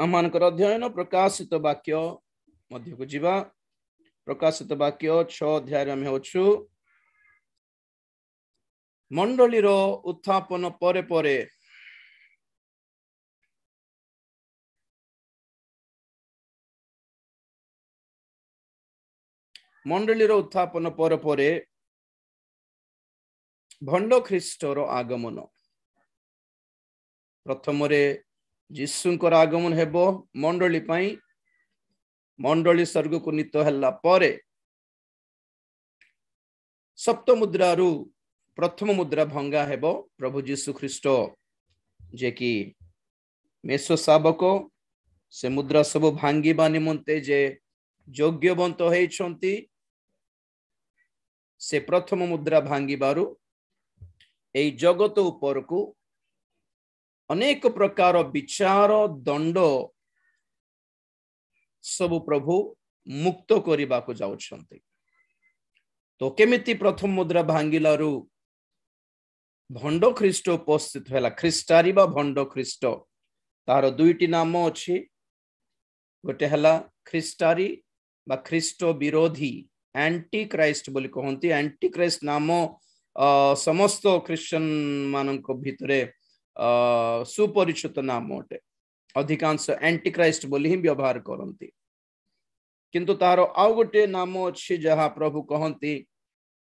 आमानकर अध्ययन प्रकाशित वाक्य मध्य को जीवा। प्रकाशित वाक्य 6 अध्याय में होछु मंडली रो उत्थापन परे परे मंडली रो उत्थापन परे परे भंड ख्रीष्टर आगमन। प्रथम रे जीशुंकर आगमन हेबो मंडली पाई। मंडली स्वर्ग को नीत हल्ला परे सप्त मुद्रारू प्रथम मुद्रा भंगा हेबो प्रभु जीशु ख्रीष्ट जे कि मेसो शावक से मुद्रा सब भांगिबा निमंते जे योग्यवंत होइछंती से प्रथम मुद्रा भांगिबारु एई जगत ऊपर को अनेक प्रकार विचार दंड सब प्रभु मुक्त करने को जाउछंती। तो केमिति प्रथम मुद्रा भांगिलारु भंड ख्रीष्ट उपस्थित हैला। ख्रीष्टारी बा भंड ख्रीष्ट तार दुईटी नाम अछि। गोटे हला ख्रीष्टारी बा ख्रीष्ट विरोधी एंटी क्राइस्ट बोली कहंती। एंटी क्राइस्ट नाम समस्त क्रिश्चियन मानक भितरे सुपरिचित नाम अटे। अधिकांश एंटी क्राइस्ट बोली ही व्यवहार करती। किंतु तार आउ गोटे नाम अच्छी जहाँ प्रभु कहती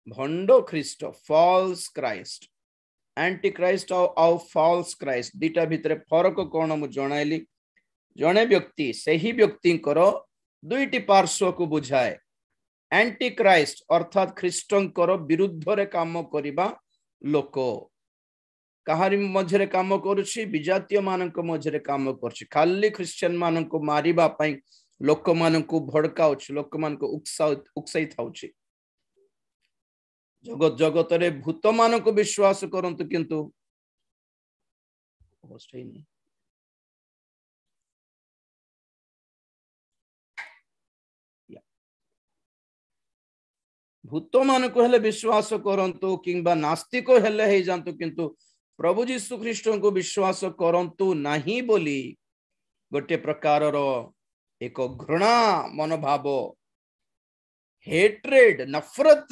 भंड ख्रीष्ट फॉल्स क्राइस्ट। एंटी क्राइस्ट आउ फॉल्स क्राइस्ट दीटा भितर फरक कौन मु जणाइली। जड़े व्यक्ति से ही व्यक्ति दुईटी पार्श्व को बुझाए। एंटी क्राइस्ट अर्थात ख्रीष्टंकर विरुद्ध रे काम करिबा लोक कहारी मझरे काम करुछि। विजातीय मानक मझरे काम करछि। खाली क्रिश्चियन मानक मारिबा पई लोक मानक भड़काउछि। लोक मानक उक्साई थाउछि। जगत जगत रे भूत मानक विश्वास करंतु किंतु भूत मानक हेले विश्वास करंतु किंबा नास्तिक हेले हे जानतु किंतु प्रभु जीशु ख्रीष्ट को विश्वास करंतु नहीं बोली गोटे प्रकार एक घृणा मनोभाव हेट्रेड नफरत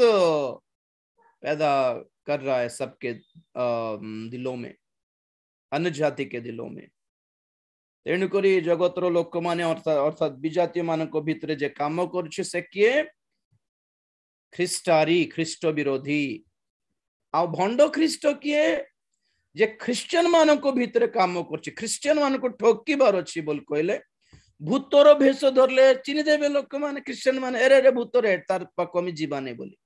पैदा कर रहा है सबके दिलों में, अन्य जाति के दिलों में। तेणुकरी जगतर लोक माने अर्थात विजातीय मानक भितर जे काम करछि से किए ख्रीष्टारी ख्रीष्ट विरोधी। आ भंड ख्रीष्ट किए जे क्रिश्चियन मानक भितर काम करछि। क्रिश्चियन मानक ठोकीबार अछि बोल कहले भूतर भेष धरले चिन्ह देबे लोक माने क्रिश्चियन माने एरे रे भूतर तार पाकमी जीवा नहीं बोली।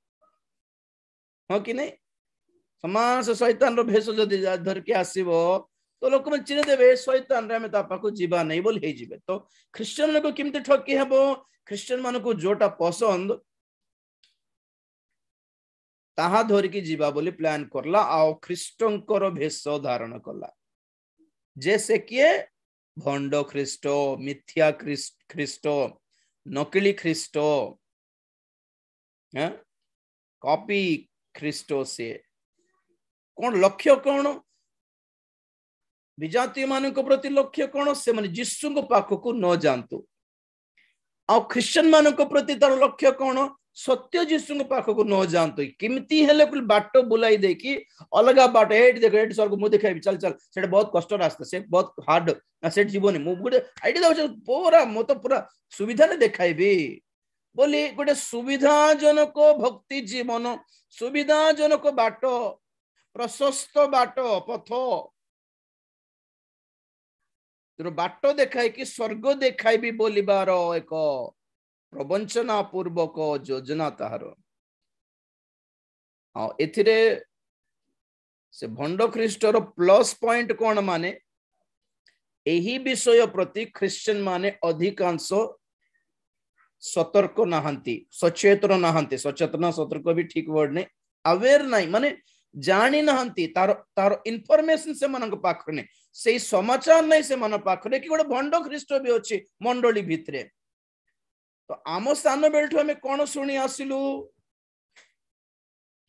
हाँ कि नहीं समाज शैतान रो भेष जदि धर के आसीबो तो लोक मन चिन्ह देबे शैतान रे में ता पाको जीवा नहीं बोल हे जिवे। तो क्रिश्चियन को किमते ठोकी हेबो। क्रिश्चियन मानक जोटा पसंद ताहा धरिकी जीवा बोली प्लान करला। आ ख्रीष्टंकर भेष धारण कला जैसे किए भंड ख्रीष्ट मिथ्या ख्रीष्ट नकली ख्रीष्ट कॉपी ख्रीष्ट से कौन लक्ष्य कौन विजातीय मानक प्रति लक्ष्य कौन से माने जीशु पाखक न जानतु। आ क्रिश्चियन मानक प्रति तार लक्ष्य कौन सत्य जीशु पाखक न जानतु। किमती हेले कुल बाट बुलाई दे कि अलगा बाट हेड देख हेड सर को मु देखाइबी चल चल सेटा बहुत कष्ट रास्ता से बहुत हार्ड सेट जीवनी मु गोटे आईडिया दउछ पूरा मो तो पूरा सुविधा ने देखाइबी बोली गोटे सुविधाजनक भक्ति जीवन सुविधाजनक बाट प्रशस्त बाट पथ बाट देखाई कि स्वर्ग देखाइबी बोलिबार एक प्रवंचना पूर्वक योजना ताहार। एथिरे से भंड ख्रीष्टर प्लस पॉइंट कौन माने एही विषय प्रति क्रिश्चियन माने अधिकांश सतर्क नहांती सचेतन नहांती। सचेतन सतर्क भी ठीक वर्ड नहीं अवेयर नहीं माने जानी नहांती तार इनफॉरमेशन से मन पाखने से समाचार नहीं से मन पाखने कि गोटे भंड ख्रीष्ट भी अच्छी मंडली भितरे। तो आम स्थान बेलठू आम कौन शुणी आसिलु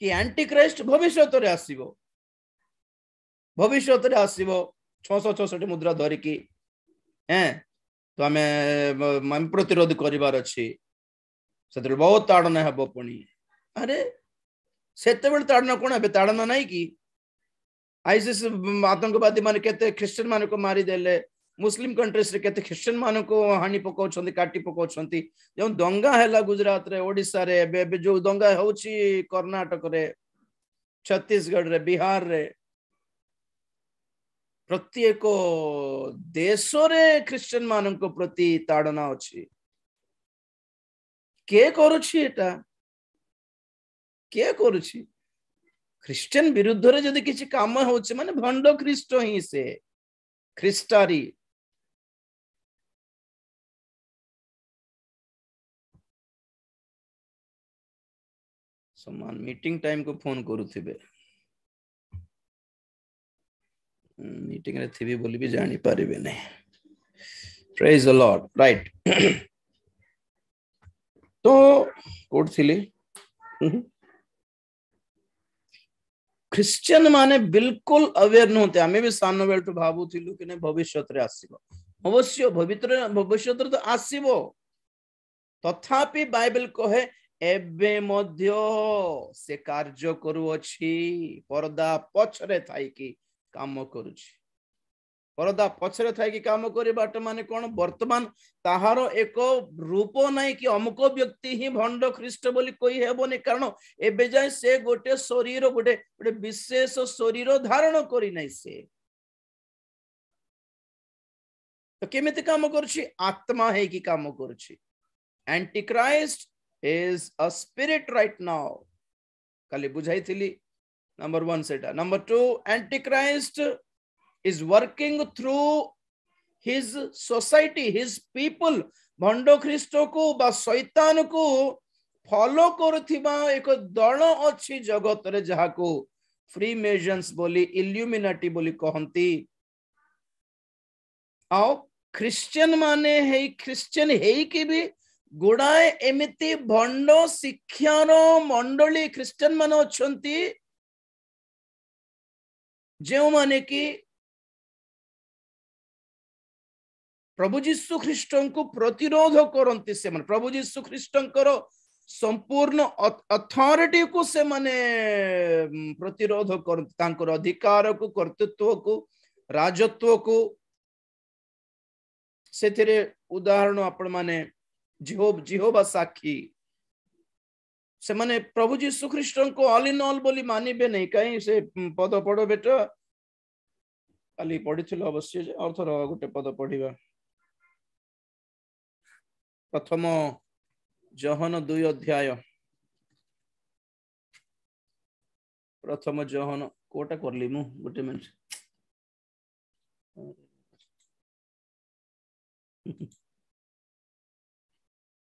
कि एंटी क्राइस्ट भविष्यत रे आसीबो। भविष्यत रे आसीबो 666 मुद्रा धरिकी तो आम प्रतिरोध करिवार अछि सेते बहुत ताड़ना हेबो पुणी अरे सेते बेल ताड़ना कोन हेबे ताड़ना नहीं कि आईसिस आतंकवादी माने केते क्रिश्चियन मान को मारी देले मुस्लिम कंट्रीज रे केते क्रिश्चियन मान को हानि पकाउ छंती काटी पकाउ छंती जो दंगा हैला गुजरात रे ओडिसा रे बे जो दंगा होउची कर्नाटक रे छत्तीसगढ़ रे बिहार रे प्रत्येक देश रे क्रिश्चियन मान को प्रति ताड़ना अछि के करूछि एटा के करूछि क्रिश्चियन विरुद्ध रे जदि किछि काम होउछि माने भंड ख्रीष्ट ही से ख्रीष्टारी समान मीटिंग टाइम को फोन करूथिबे मीटिंग रे थिबी बोली भी जानी पारिबे नै प्रेज द लॉर्ड राइट तो कोड थिली क्रिश्चियन माने बिल्कुल अवेयर नहोते आमे भी सानो बेल तो भाबु थिलु कि नै भविष्यत रे आसीबो अवश्य भविष्यत रे तो आसीबो तथापि बाइबल कहे एबे मध्य से कार्य करू अछि पर्दा पछरे थाई कि काम करूछि परदा पछरे थाई कि काम करी बाट माने कोन वर्तमान ताहारो एक रूप नाही कि अमुक व्यक्ति ही भंड ख्रीष्ट बोली कोई हेबोनी कारण एबे जाय से गोटे शरीर गोटे विशेष शरीर धारण करी नाही से तो केमिति काम करूछि आत्मा है कि काम करूछि antichrist is a spirit right now काली बुझाई थिली नंबर 1 सेटा number 2 antichrist is working through his society his people भंडो ख्रीष्ट को बा शैतान को फॉलो करथिबा एक दल अछि जगत रे जहा को फ्री मेजन्स बोली इल्यूमिनाटी बोली कहंती आ क्रिश्चियन माने है क्रिश्चियन है कि भी गुडाए एमिति भंडो शिक्षार मंडली क्रिश्चियन मान अछंती जे माने कि प्रभु जीशु ख्रीष्ट को प्रतिरोध करते से माने प्रभु जीशु ख्रीष्ट संपूर्ण अथॉरिटी को से माने प्रतिरोध करते तांकर अधिकार को कर्तृत्व को राजत्व को सेथिरे उदाहरण आपण माने जिहोबा साक्षी से माने प्रभु जीशु ख्रीष्ट को ऑल इन ऑल बोली मानिबे नहीं कहीं से पद पढ़ो बेटा काली पढ़िथिलो अवश्य जे अर्थर गोटे पद पढ़िबा प्रथम जोहन 2 अध्याय प्रथम जोहन कोटा करली मु गोटे मिनिट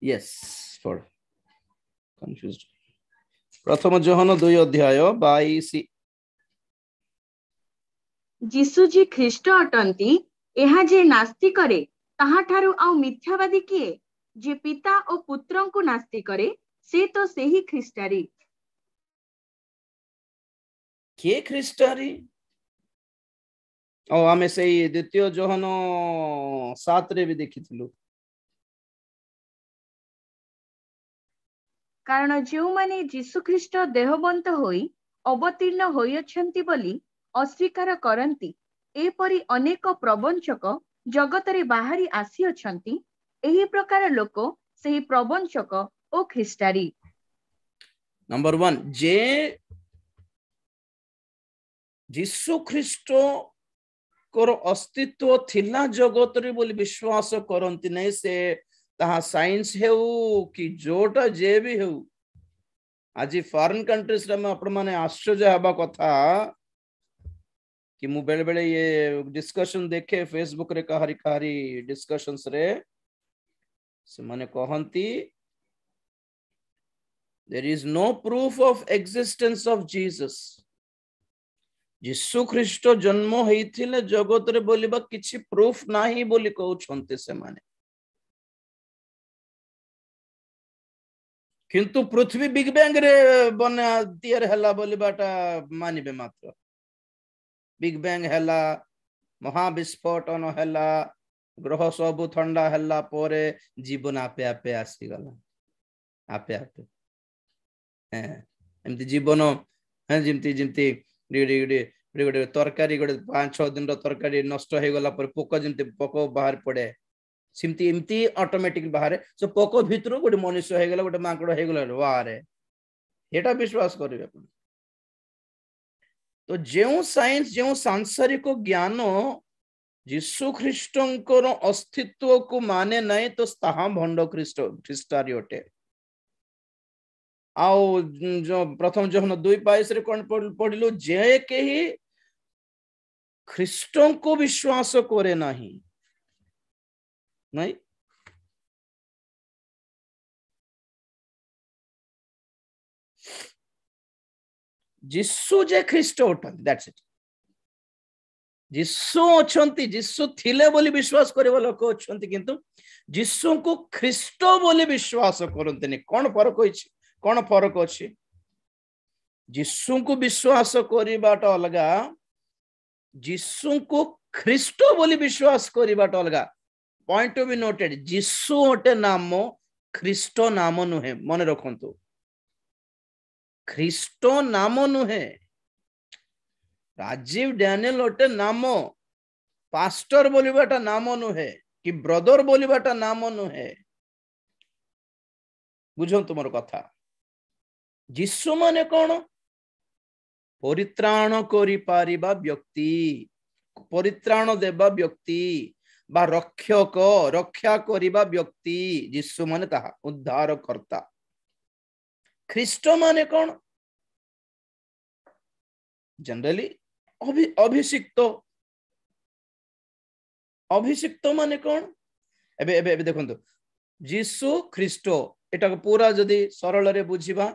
यस फॉर कंफ्यूज्ड प्रथम जोहन 2 अध्याय 22 जीसु जी ख्रीष्ट अटंती एहा जे नास्ति करे ताहा ठारू आ मिथ्यावादी किए जे पिता और पुत्र को नास्ति करे से तो सेही ख्रीष्टारी के ख्रीष्टारी ओ आमे से द्वितीय जोहन 7 रे भी देखिथिलु कारण जो माने जीसु ख्रीष्ट देहबंत होई अवतीर्ण होयछंती बोली अस्वीकार करंती एपरि अनेक प्रवंचक जगत रे बाहरी आसी अछंती एही प्रकार लोक सेही प्रवंचक ओ ख्रीष्टारी नंबर 1 जे जीसु ख्रीष्ट कोर अस्तित्व थिला जगत रे बोली विश्वास करंती नै से ताहा साइंस हेउ कि जोटा जे भी हेउ आज फॉरेन कंट्रीज रे में आपण माने आश्चर्य हबा कथा कि मु बेले बेले ये डिस्कशन देखे फेसबुक रे कहारी डिस्कशंस रे से माने कहंती there is no proof of existence of Jesus जीसु ख्रीष्ट जन्म हेइथिले जगत रे बोलिबा किछि प्रूफ नाही बोली कहउछन्ते से माने किंतु पृथ्वी बिग बैंग रे बना तियर हला बोलिबाटा मानिबे मात्र बिग बैंग हला महाविस्फोटन हला ग्रह सब ठंडा हल्ला पोरे जीवन आपे आपे आसी गला आपे आपे एमती जीवन जमती जमती गोटे तरकारी गोटे 5-6 दिन तरकारी नष्ट हो गला पर पोक जमती पोक बाहर पड़े सिमती एमती ऑटोमेटिक बाहर सो पोक भितर गोटे मनुष्य हो गला गोटे माकड़ हो गला वारे एटा विश्वास करिवे अपन तो जेउ साइंस जेउ सांसारिक ज्ञान यीशु ख्रीष्टंकर अस्तित्व को माने नहीं तो ताहा भंड ख्रीष्टारी अटे आउ जो प्रथम जोहन 2:22 रे कोन पढिलो जे केही ख्रीष्टं को विश्वास करे नहीं नहीं यीशु जे ख्रीष्ट उठंती दैट्स इट यीशु अछंती यीशु थिले बोली विश्वास करे लोक अछंती किंतु यीशु को ख्रीष्ट बोली विश्वास करंतनी कोन फरक होइछि कोन फरक अछि यीशु को विश्वास करिबाटा अलगा यीशु को ख्रीष्ट बोली विश्वास करिबाटा अलगा पॉइंट टू बी नोटेड यीशु ओटे नाम ख्रीष्ट नाम नुहे मन रखंतु ख्रीष्ट नाम नुहे राजीव डैनियल ओटे नाम पास्टर बोलिबाटा नाम नुहे कि ब्रदर बोलिबाटा नाम नुहे बुझंतु मोर कथा यीशु माने कौन परित्राण करि पारिबा व्यक्ति परित्राण देबा व्यक्ति बा रक्षक रक्षा करिबा व्यक्ति यीशु माने ताहा उद्धार करता ख्रीष्ट माने कौन जनरली अभिषिक्त अभिषिक्त माने कौन एबे एबे एबे देखंतु यीशु ख्रीष्ट एटा पूरा जदी सरल रे बुझिबा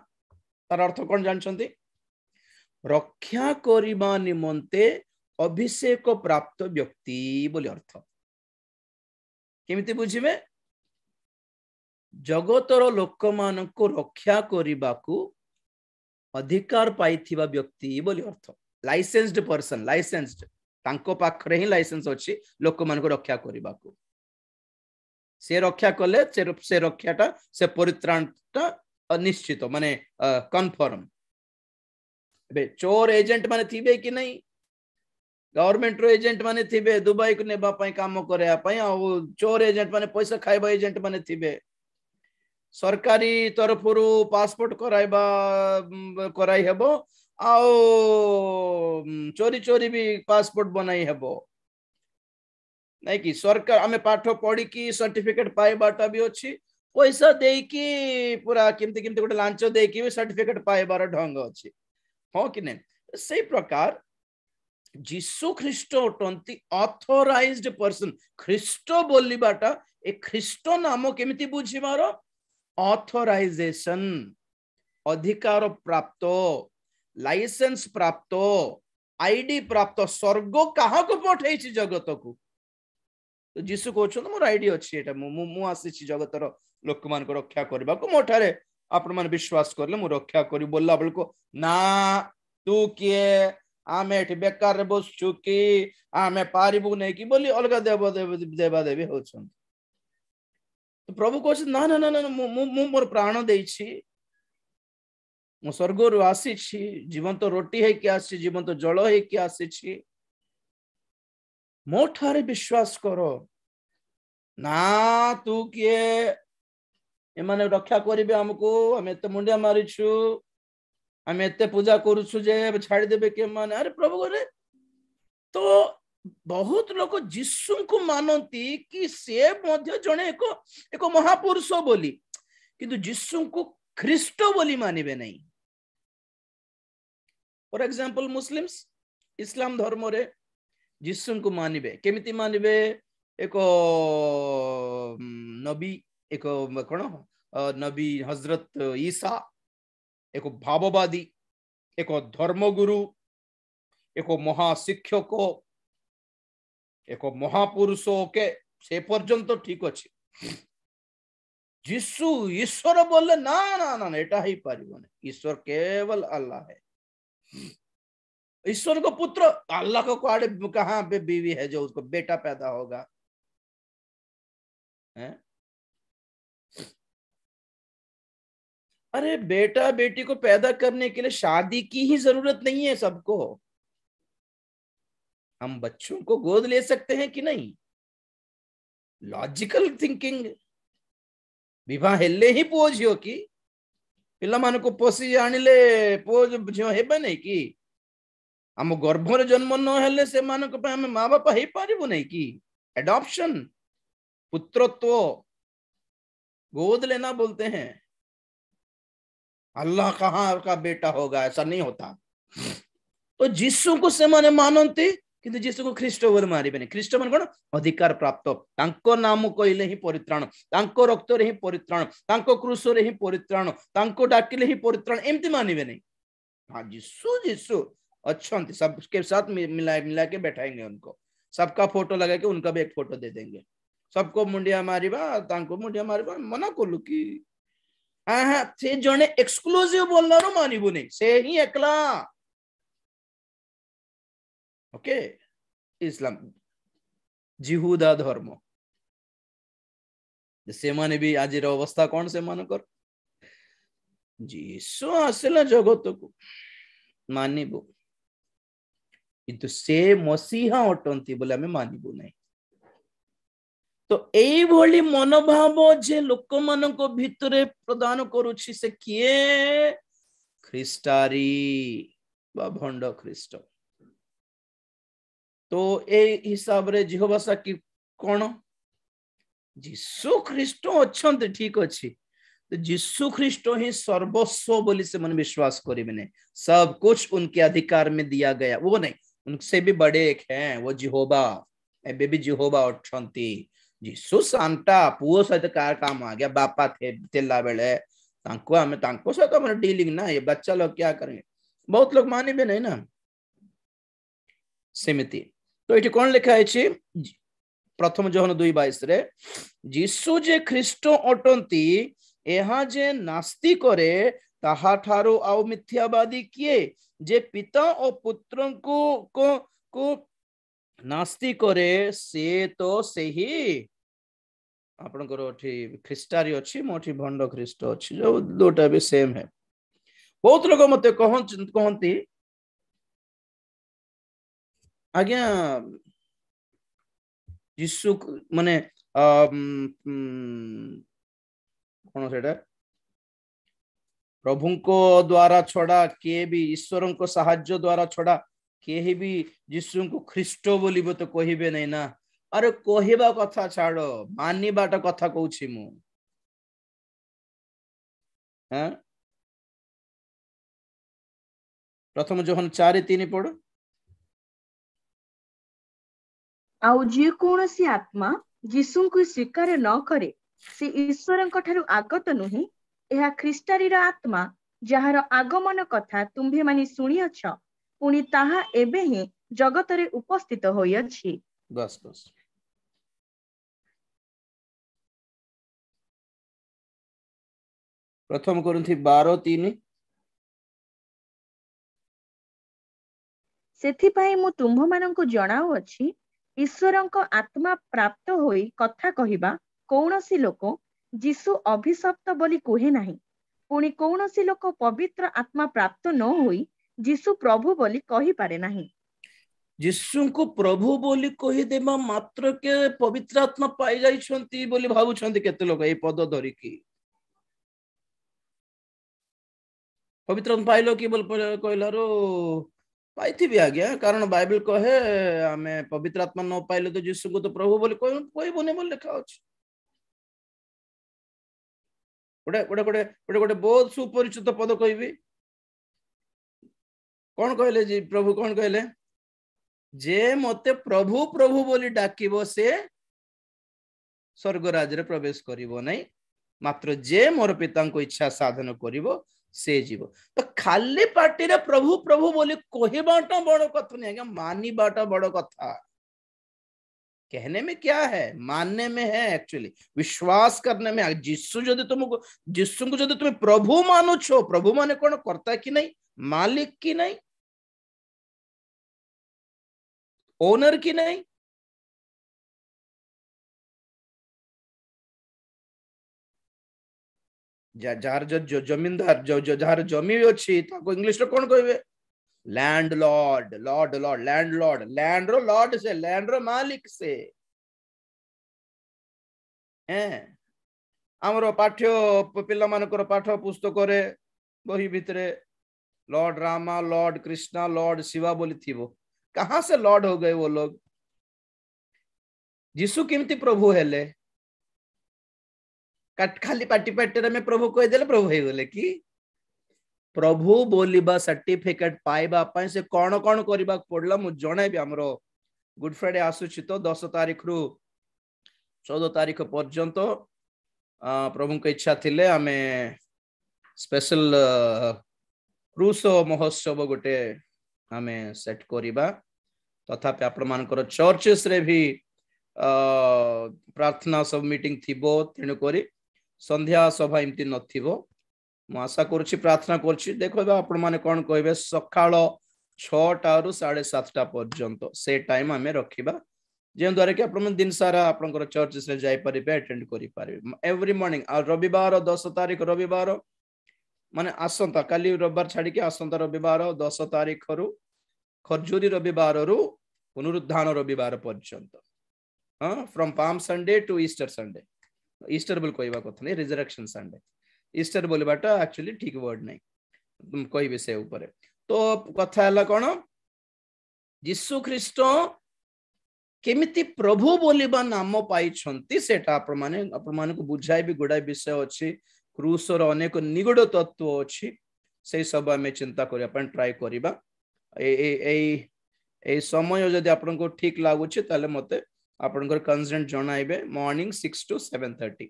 तार अर्थ कौन जानछंती रक्षा करिबा निमंते अभिषेक प्राप्त व्यक्ति बोली अर्थ केमिति बुझिबे जगतर लोक मान को रक्षा करिबा को अधिकार पाइथिबा व्यक्ति बोली अर्थ लाइसेंस्ड पर्सन लाइसेंस्ड तांको पाखरे ही लाइसेंस अछि लोक मान को रक्षा करिबा को से रक्षा कले से रक्षाटा से परित्राणटा अनिश्चित माने कन्फर्म बे चोर एजेंट माने थिबे कि नहीं गवर्नमेंट रो एजेंट माने थिबे दुबई को नेबा पई काम करे पई आ चोर एजेंट माने पैसा खाइबा एजेंट माने थिबे सरकारी तरफ रु पासपोर्ट कराइबा कराई हेबो आ चोरी चोरी भी पासपोर्ट बनाई हेबो नहीं कि सरकार आमे पाठ पढ़ी की सर्टिफिकेट पाइबाटा भी अछि पैसा दे की पूरा केमती केमती गोटे लांच दे की सर्टिफिकेट पाइबार ढंग अछि हो कि नहीं से प्रकार यीशु ख्रीष्ट उठंती ऑथराइज्ड पर्सन ख्रीष्ट बोलिबाटा ए ख्रीष्ट नाम केमिति बुझिबार ऑथराइजेशन अधिकार प्राप्त लाइसेंस प्राप्त आईडी प्राप्त स्वर्ग काहा को पठै छि जगत को तो यीशु कहछन मोर आईडी अछि एटा मु आसी छि जगतर लोक मान को रक्षा करबा को मोठारे आपण मान विश्वास करले मु रक्षा करी बोलला बेल को ना तू किए आमे एठी बेकार रे बसछु कि आमे पारिबु नै कि बोली अलगा देवा देवी होछन तो प्रभु कहछन ना ना ना मु मोर प्राण देई छी मु स्वर्ग रु आसी छी जीवंत रोटी है कि आसी जीवंत जल है कि आसी छी मोठारे विश्वास करो ना तू किए एमाने रक्षा करिबे हमको हम एते मुंडिया मारिछु हम एते पूजा करूछु जे छाड़ी देबे के माने अरे प्रभु रे तो बहुत लोग यीशु को मानती कि से मध्य जने एको महापुरुष बोली किंतु यीशु को ख्रीष्ट बोली मानिबे नहीं फॉर एग्जांपल मुस्लिम्स इस्लाम धर्म रे यीशु को मानिबे केमिति मानिबे एको नबी एको कोन नबी हजरत ईसा एको भाववादी एको धर्मगुरु एको महाशिक्षक एको महापुरुष के से पर्यंत ठीक अछि यीशु ईश्वर बोले ना ना ना एटा ही पारिबने ईश्वर केवल अल्लाह है ईश्वर को पुत्र अल्लाह को कुआड़े कहां पे बीवी है जो उसको बेटा पैदा होगा हैं? अरे बेटा बेटी को पैदा करने के लिए शादी की ही जरूरत नहीं है सबको। हम बच्चों को गोद ले सकते हैं कि नहीं? Logical thinking. विवाह हेले ही पुओ झियो की पिला मान को पोसी आनिले पुओ झियो हेबे नहीं कि आम गर्भर जन्म न हेले से मान को आम माँ बापा हे पारिबो नहीं कि? एडॉप्शन, पुत्रत्व, गोद लेना बोलते हैं। अल्लाह कहाँ का बेटा होगा, ऐसा नहीं होता। तो जीसु को से माने मानते किंतु जीसु को ख्रीष्ट बोले मारिबेनी। ख्रीष्ट मान कोन? अधिकार प्राप्त, तांको नाम कहले ही परित्राण, तांको रक्त रे ही परित्राण, तांको क्रूस रे ही परित्राण, तांको डाकिले ही परित्राण, एमती मानिबे नहीं। हाँ जीसु जीसु अच्छे सबके साथ मिला मिला के बैठाएंगे उनको, सबका फोटो लगा के उनका भी एक फोटो दे देंगे। सबको मुंडिया मारिबा, तांको मुंडिया मारिबा मना कलु कि हाँ हाँ से जने एक्सक्लूसिव बोलनारो मानिबु नहीं, से ही एकला। ओके, इस्लाम जिहुदा धर्म से माने भी आज अवस्था कौन से मानकर जीसु आसला जगत को मानिबु किंतु से मसीहा अटंती बोले आमे मानिबु नहीं। तो एई भली मनोभाव जे लोक मानको भितरे प्रदान करूछि से किए? ख्रिस्टारी बा भंड ख्रिस्ट। तो ए हिसाब रे जिहोवा साक्षी कोन? जीसु ख्रिस्ट अच्छे, ठीक अच्छी। तो जीसु ख्रिस्ट ही सर्वस्व बोली से मन विश्वास करेंगे नहीं। सब कुछ उनके अधिकार में दिया गया, वो नहीं, उनसे भी बड़े एक हैं, वो जिहोवा। एबे भी जिहोवा अच्छी। जीसु सांता पुओ सहित कार काम आ गया, बापा थे तेला बेले तांको हमें तांको सहित हमारे डीलिंग ना, ये बच्चा लोग क्या करेंगे? बहुत लोग माने भी नहीं ना सेमिति। तो ये कौन लिखा है? प्रथम जोहन 2:22 रे जीसु जे ख्रिस्ट अटंती यहाँ जे नास्ती करे ताहा ठारो आउ मिथ्यावादी किए? जे पिता और पुत्र को नास्ती करे से तो सही आपनकर ख्रिस्टारी अच्छी, मोठी भंड ख्रिस्ट अच्छी, जो दोटा भी सेम है। बहुत लोग मत कहती आज्ञा जीसु माने कौन से प्रभु को द्वारा छोड़ा किए भी, ईश्वर को साहाଯ୍य द्वारा छोड़ा किए भी जीसु को ख्रिस्ट बोली तो कहबे नहीं ना। अरे कहबा कथा छाड़, मानिबाटा कथा कहूछि मु। हाँ प्रथम जोहन 4:3 पढ़। आउ जे कौनसी आत्मा जीसु को स्वीकार न करे से ईश्वर ठारू आगत नुहे, यह ख्रिस्टारीर आत्मा जार आगमन कथा तुम्भे मानी शुणिअछ, पुणी ताहा एबे ही जगत रे उपस्थित होइअछि। बस बस प्रथम कोरिन्थी 12:3 सेथिपाई मु तुम्भ मानंकु जणाउअछि, ईश्वरंक आत्मा प्राप्त होई कथा कहिबा कौनसी लोक जीसु अभिशप्त बोली कहे नाही, पुणी कौनसी लोक पवित्र आत्मा प्राप्त न होई जीसु प्रभु बोली कहि पारे नाही। जीसु को प्रभु बोली कही देबा मात्र के पवित्र आत्मा पाई जाइछंती बोली भाबुछंती केते लोक ए पद धरि की। पवित्र आत्मा पाइलो कि बोल कहलारो पाई भी आज्ञा, कारण बाइबल कहे आमे पवित्र आत्मा न पाइले तो जीसु को तो प्रभु बोली कहबोने बोल लिखा अछि। गोटे बहुत सुपरिचित पद कहबी, कौन कहले जी प्रभु कौन कहले? जे मते प्रभु प्रभु बोली डाकिबो से स्वर्ग राज्य रे प्रवेश करिवो नहीं, मात्र जे मोर पिता को इच्छा साधन करिवो से जीव। तो खाली पार्टी रे प्रभु प्रभु बोली कहबाटा बड़ कथा नहीं आज्ञा, मानिबाटा बड़ कथा। कहने में क्या है, मानने में है, एक्चुअली विश्वास करने में। जीसु जदि तुमको जीसु को जदि तुम प्रभु मानो छो, प्रभु माने कौन? कर्ता की नहीं, मालिक की नहीं, ओनर की नहीं, जार जो जमींदार जो जार जमी अच्छी इंग्लिश रो कौन कहबे land lord lord lord land lord land रो लॉर्ड से लैंड रो मालिक से आमर पाठ्य पिला मानकर पाठ पुस्तक रे बही भितरे Lord Rama Lord Krishna Lord Shiva बोली थी कहां से लॉर्ड हो गए वो लोग यीशु केमती प्रभु हेले खाली पाटी पाटी में प्रभु कह देले प्रभु हे गले कि प्रभु बोलिबा सर्टिफिकेट पाइबा पई से कोन कोन करबा पड़ला मु जणैबी हमरो गुड फ्राइडे आसुछि तो 10 तारिख रु 14 तारिख पर्यंत प्रभु के इच्छा थिले आमे स्पेशल क्रूस महोत्सव गोटे आमे सेट करिबा तथापि आपण मानकर चर्चेस रे भी प्रार्थना सब मीटिंग थिबो तेनु करी संध्या सभा इमती नथिबो मु आशा करूछि प्रार्थना करूछि देखो आपण माने कोन कहबे सकाळ 6टा रु 7:30 पर्यंत से टाइम आमे रखिबा जे द्वारा कि आपण दिन सारा आपनकर चर्चेस रे जाय परिबे अटेंड करि परिबे एवरी मॉर्निंग आ रविवार 10 तारिख रविवार माने आसंता काली रविवार छाडी के आसंता रविवार 10 तारिख रु खरजुरी रविवार रु पुनरुद्धान रविवार पर्यंत from palm Sunday to Easter Sunday Easter बोल कहवा कथा नहीं रिजरेक्शन संडे ईस्टर बोलबाटा एक्चुअली ठीक वर्ड नहीं तुम कहबे से ऊपर तो कथा हला कोन यीशु ख्रीष्ट केमिति प्रभु बोलिबा नाम पाई छंती सेटा आपण माने को बुझाई भी गुडा विषय अछि क्रूस रो अनेक निगुड तत्व अछि से सब हमें चिंता करिया अपन ट्राई करिबा ए समय जदि आपन को ठीक लागु छी ताले मते आपनकर कंसेंट जणाइबे मॉर्निंग 6 to 7:30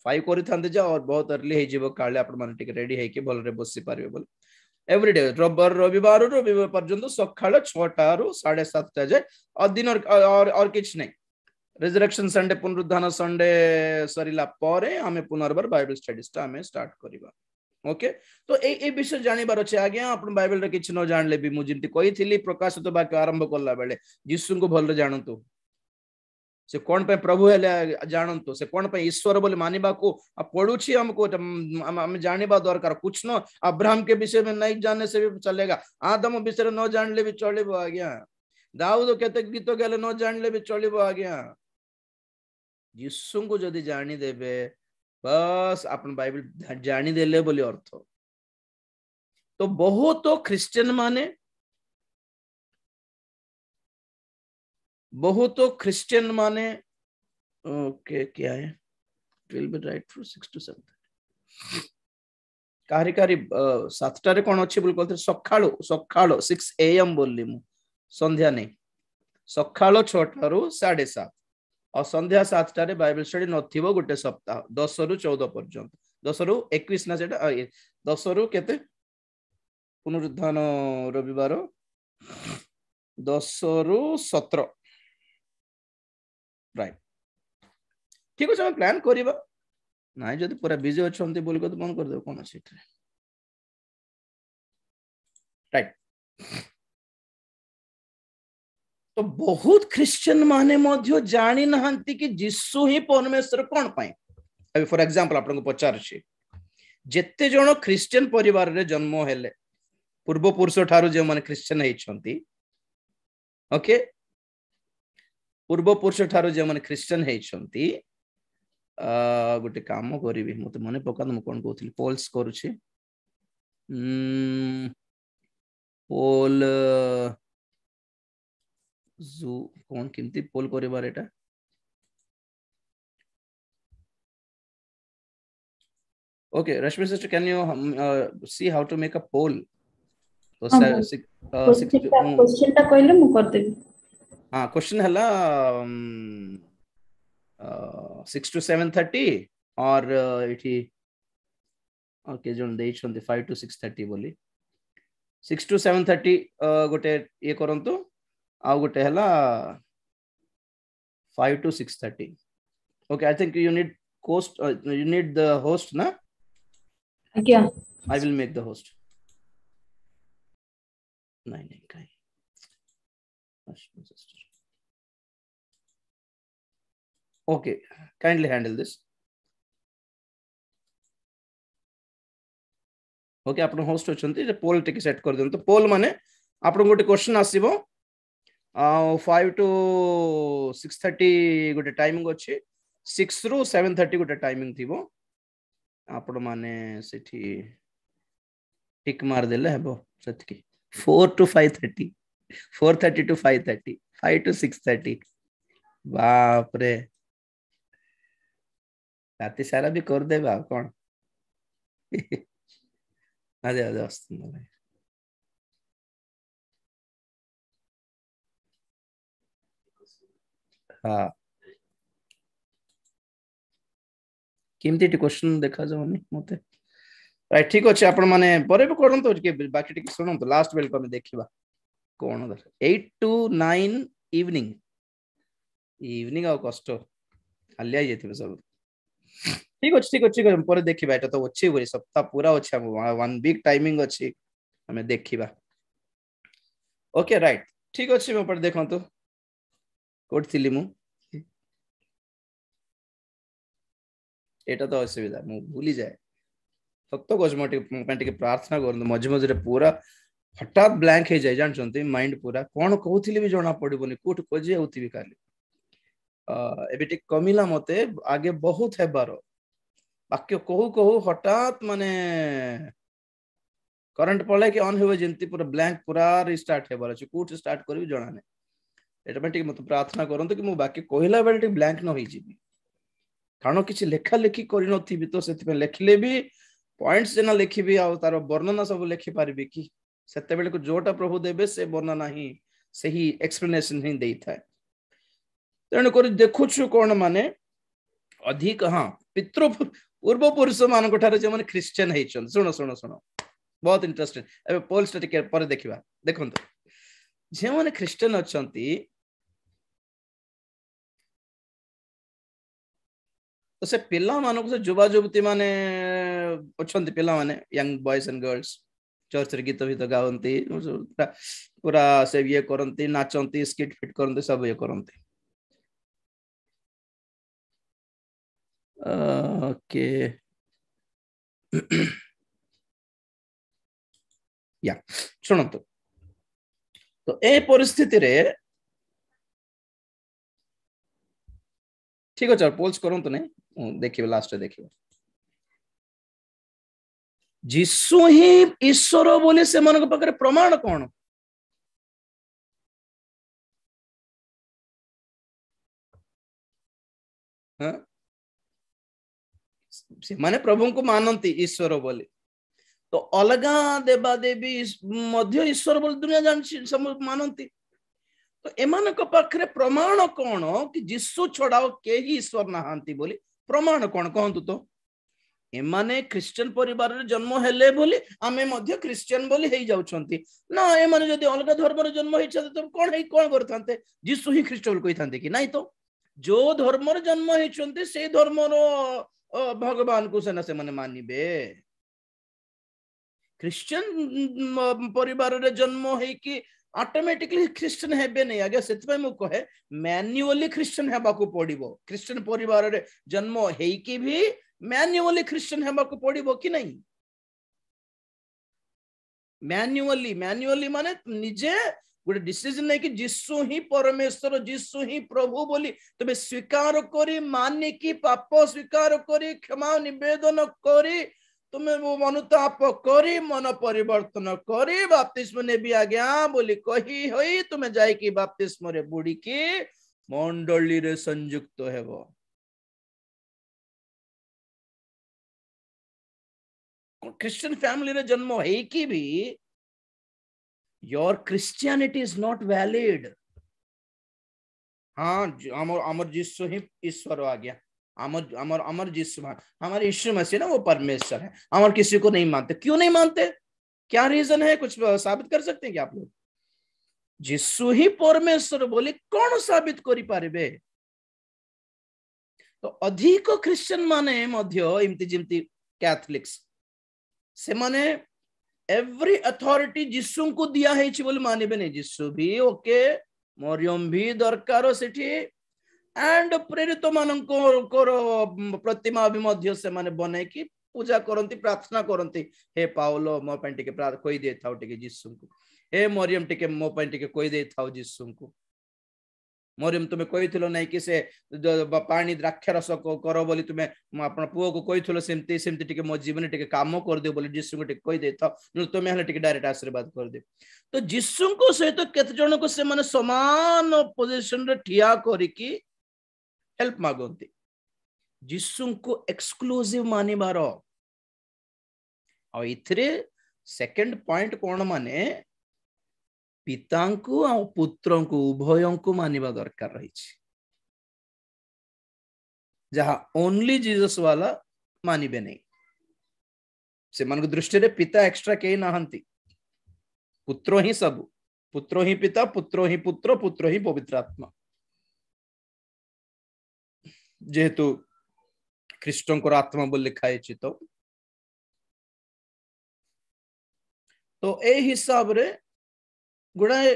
5 करि थांते जा और बहुत अर्ली हे जीवो काले आपन माने टिक रेडी हे के भल रे बसी पारिबे बोल एवरीडे रविवार पर्यंत सकाळ 6टा रु 7:30 जाए और दिन और किछ नहीं रिजरेक्शन संडे पुनरुद्धान संडे सरिला परे हमें पुनर्बार बाइबल स्टडीज ता हमें स्टार्ट करिबा ओके तो ए विषय जानिबार अछि आज्ञा आपण बाइबल रे किछ न जानले भी मु जिंती कहिथिली प्रकाशित वाक्य आरंभ करला बेले यीशु को भल रे जानंतु से कौन पे प्रभु हेले जानंतु से कौन पे ईश्वर बोले मानिबा को पढुछि हमको हम जानिबा दरकार कुछ न अब्राहम के विषय में नहीं जानने से भी चलेगा आदम विषय न जानले भी चलेबो आज्ञा दाऊद केते गीत गेले न जानले भी चलेबो आज्ञा यीशु को जदी जानि देबे बस अपन बाइबल जानि देले बोली अर्थ तो बहुत क्रिश्चियन माने बहुत क्रिश्चियन माने ओके क्या है it will be right for 6 to 7 कारी कारी 7टा रे कोन अछि बोल कहते सकाळो 6 AM बोलली मु संध्या नहीं सकाळो 6टा रु 7:30 और संध्या 7टा रे बाइबल स्टडी नथिबो गोटे सप्ताह 10 रु 14 पर्यंत 10 रु 21 ना सेटा 10 रु केते पुनरुद्धान रविवार 10 रु 17 राइट ठीक है प्लान करिबा नाही जदी पूरा बिजी अछंती बोल को बंद कर दे कोन अछि राइट तो बहुत क्रिश्चियन माने मध्य जानि नहंती कि यीशु ही परमेश्वर कोन पाए अभी फॉर एग्जांपल आपन को पचार छी जेते जण क्रिश्चियन परिवार रे जन्म हेले पूर्व पुरुष ठारो जे माने क्रिश्चियन हे छंती ओके पूर्व पुरुष ठारो जे माने क्रिश्चियन हे छंती गोटे काम करिवि मते मने पका म कोन कहथि पोल्स करूछि पोल जू कौन किमती पोल करिबार एटा okay Rashmi sister can you see how to make a poll तो क्वेश्चन ता कहले मु कर देबी हां क्वेश्चन हला 6 to 7:30 और इठी ओके जोन दे छंती 5 to 6:30 बोली 6 to 7:30 गोटे ये करंतु आ गोटे हला 5 to 6:30 okay I think you need host you need the host na आज्ञा I will make the host नहीं kai sister okay kindly handle this okay आपण होस्ट होचंती जे पोल टिक सेट कर दियंतु पोल माने आपण गोटे क्वेश्चन आसीबो 5 to 6:30 गोटे टाइमिंग अछि 6 ରୁ 7:30 गोटे टाइमिंग थिबो आपण माने सेठी टिक मार देले हेबो सेठी 4 to 5:30 4:30 to 5:30 5 to 6:30 बाप रे राति सारा भी कर देबा कोन అదే అదే వస్తుంది केमती क्वेश्चन देखा जाउनी मते राइट ठीक अछि आपण माने परे भी करंतो के बाकी टिक सुनंतो लास्ट बेल को हम देखिबा कोन 8 to 9 इवनिंग इवनिंग आ कष्ट हल्ला जेथिबे सब ठीक अछि पर देखिबा एटा तो अछि बोली सप्ताह पूरा अछि हम 1 वीक टाइमिंग अछि हमें देखिबा ओके राइट ठीक अछि मैं पर देखंतो कोड थिली मु एटा तो असुविधा मु भूली जाए सत्य कॉस्मेटिक प्रार्थना करन मझे मझे पूरा हठात ब्लैंक हे जाय जानछंती माइंड पूरा कोन कहउथिली भी जणा पड़िबोनी कोट खोजे होतिबी खाली एबे टिक कमिला मते आगे बहुत हेबार वाक्य कहू कहू हठात माने करंट पळे कि ऑन होवे जेंती पूरा ब्लैंक पूरा रिस्टार्ट हेबार अछि कोट स्टार्ट करबी जणा नै एटा में टिक मते प्रार्थना करंतो कि मु बाकी कहिला बेल टिक ब्लैंक न होई जिबी कारण किसी लेखा लेखी करि नथिबी तो सेति लेखले भी पॉइंट्स जेना लेखिबी आ तार वर्णना सब लेखि पारबी कि सेते बेले को जोटा प्रभु देबे से वर्णना ही सही एक्सप्लेनेशन ही देई थाए तेणु कर देखुछु कोन माने अधिक हां पितृ पूर्व पुरुष मान कोठारे जे माने क्रिश्चियन हेचन सुनो सुनो सुनो बहुत इंटरेस्टिंग एबे पोल स्टडी पर देखिबा देखंतो जे माने क्रिश्चियन अछंती तो से पिला मानक से जुबा जुबती माने अछंती पिला माने young boys and girls church रे गीत भी तो गावंती पूरा से ये करंती नाचंती स्किट फिट करंती सब ये करंती ओके या सुनंतो तो ए परिस्थिति रे ठीक अछि पोल्स करंतो नै देखिबे लास्ट देखिबे जिसु ही ईश्वर बोले से मन पाखरे प्रमाण कोन से माने प्रभु को मानंती ईश्वर बोले तो अलगा देवा देवी मध्य ईश्वर बोले दुनिया जान सब मानंती तो एमान को पाखरे प्रमाण कोन कि जिसु छडाओ के ही ईश्वर नहांती बोली प्रमाण कोन कहंतु तो एमाने क्रिश्चियन परिवार रे जन्म हेले बोली आमे मध्य क्रिश्चियन बोली हेई जाउछंती ना एमाने जदी अलगा धर्म रे जन्म हेइ छते तो कोन करथांते जिसु ही ख्रीष्ट बोल कहिथांते कि नाही तो जो धर्म रे जन्म हेइ छंती से धर्म रो भगवान को सेना से माने मानिबे क्रिश्चियन परिवार रे जन्म हेइ कि ऑटोमेटिकली क्रिश्चियन हेबे नै आगे सेतपय मु कहे मैन्युअली क्रिश्चियन हेबा को पड़िबो क्रिश्चियन परिवार रे जन्म हेइ कि भी मैन्युअली क्रिश्चियन हेबा को पड़िबो कि नहीं मैन्युअली माने निजे गोटे डिसीजन नै कि जिसु ही परमेश्वर जिसु ही प्रभु बोली तबे स्वीकार करी माने कि पाप स्वीकार करी क्षमा निवेदन करी तुम्हें वो अनुताप करी मन परिवर्तन करी बपतिस्म ने भी आज्ञा बोली कही होई तुम्हें जाई कि बपतिस्म रे बुड़ी की मंडली रे संयुक्त हेबो क्रिश्चियन फैमिली रे जन्म है कि भी your Christianity is not valid हाँ अमर जिसु ही ईश्वर आ गया अमर जिसु हमारे यीशु मसीह ना वो परमेश्वर है अमर किसी को नहीं मानते क्यों नहीं मानते क्या रीजन है कुछ साबित कर सकते हैं क्या आप लोग जिसु ही परमेश्वर बोले कौन साबित करी पारिबे तो अधिक क्रिश्चियन माने मध्य इमती जिमती कैथोलिक्स से माने एवरी अथॉरिटी जिसु को दिया है बोले मानिबे नहीं जिसु भी ओके मरियम भी दरकार सेठी एंड प्रेरित मानक प्रतिमा भी मध्य से माने बने कि पूजा करती प्रार्थना करती हे पाउलो मो पे टिके कही दे था टिके जीसु को हे मरियम टिके मो पे टिके कही दे था जीसु को मरियम तुम्हें कही नहीं कि से पानी द्राक्षारस कर बोली तुम्हें अपन पुओ को कही सेमती सेमती टिके मो जीवन टिके काम कर दियो बोली जीसु को टिके कही दे था तुम्हें हेले टिके डायरेक्ट आशीर्वाद कर दे तो जीसु को सहित केते जन को से माने समान पोजीशन रे ठिया करिकी हेल्प मागंती जीसु को एक्सक्लूसिव मानिबार आ इथरे सेकंड पॉइंट कोन माने पिता को आ पुत्र को उभय को मानिबा दरकार रही जहाँ ओनली जीसस वाला मानिबे नहीं से मन दृष्टि रे पिता एक्स्ट्रा कहीं नहांती पुत्रो ही सब पुत्रो ही पिता पुत्रो ही पुत्र पुत्रो ही पवित्र आत्मा जेहेतु ख्रीष्टों को आत्मा बोल लिखा है तो ए हिसाब रे गुड़ाए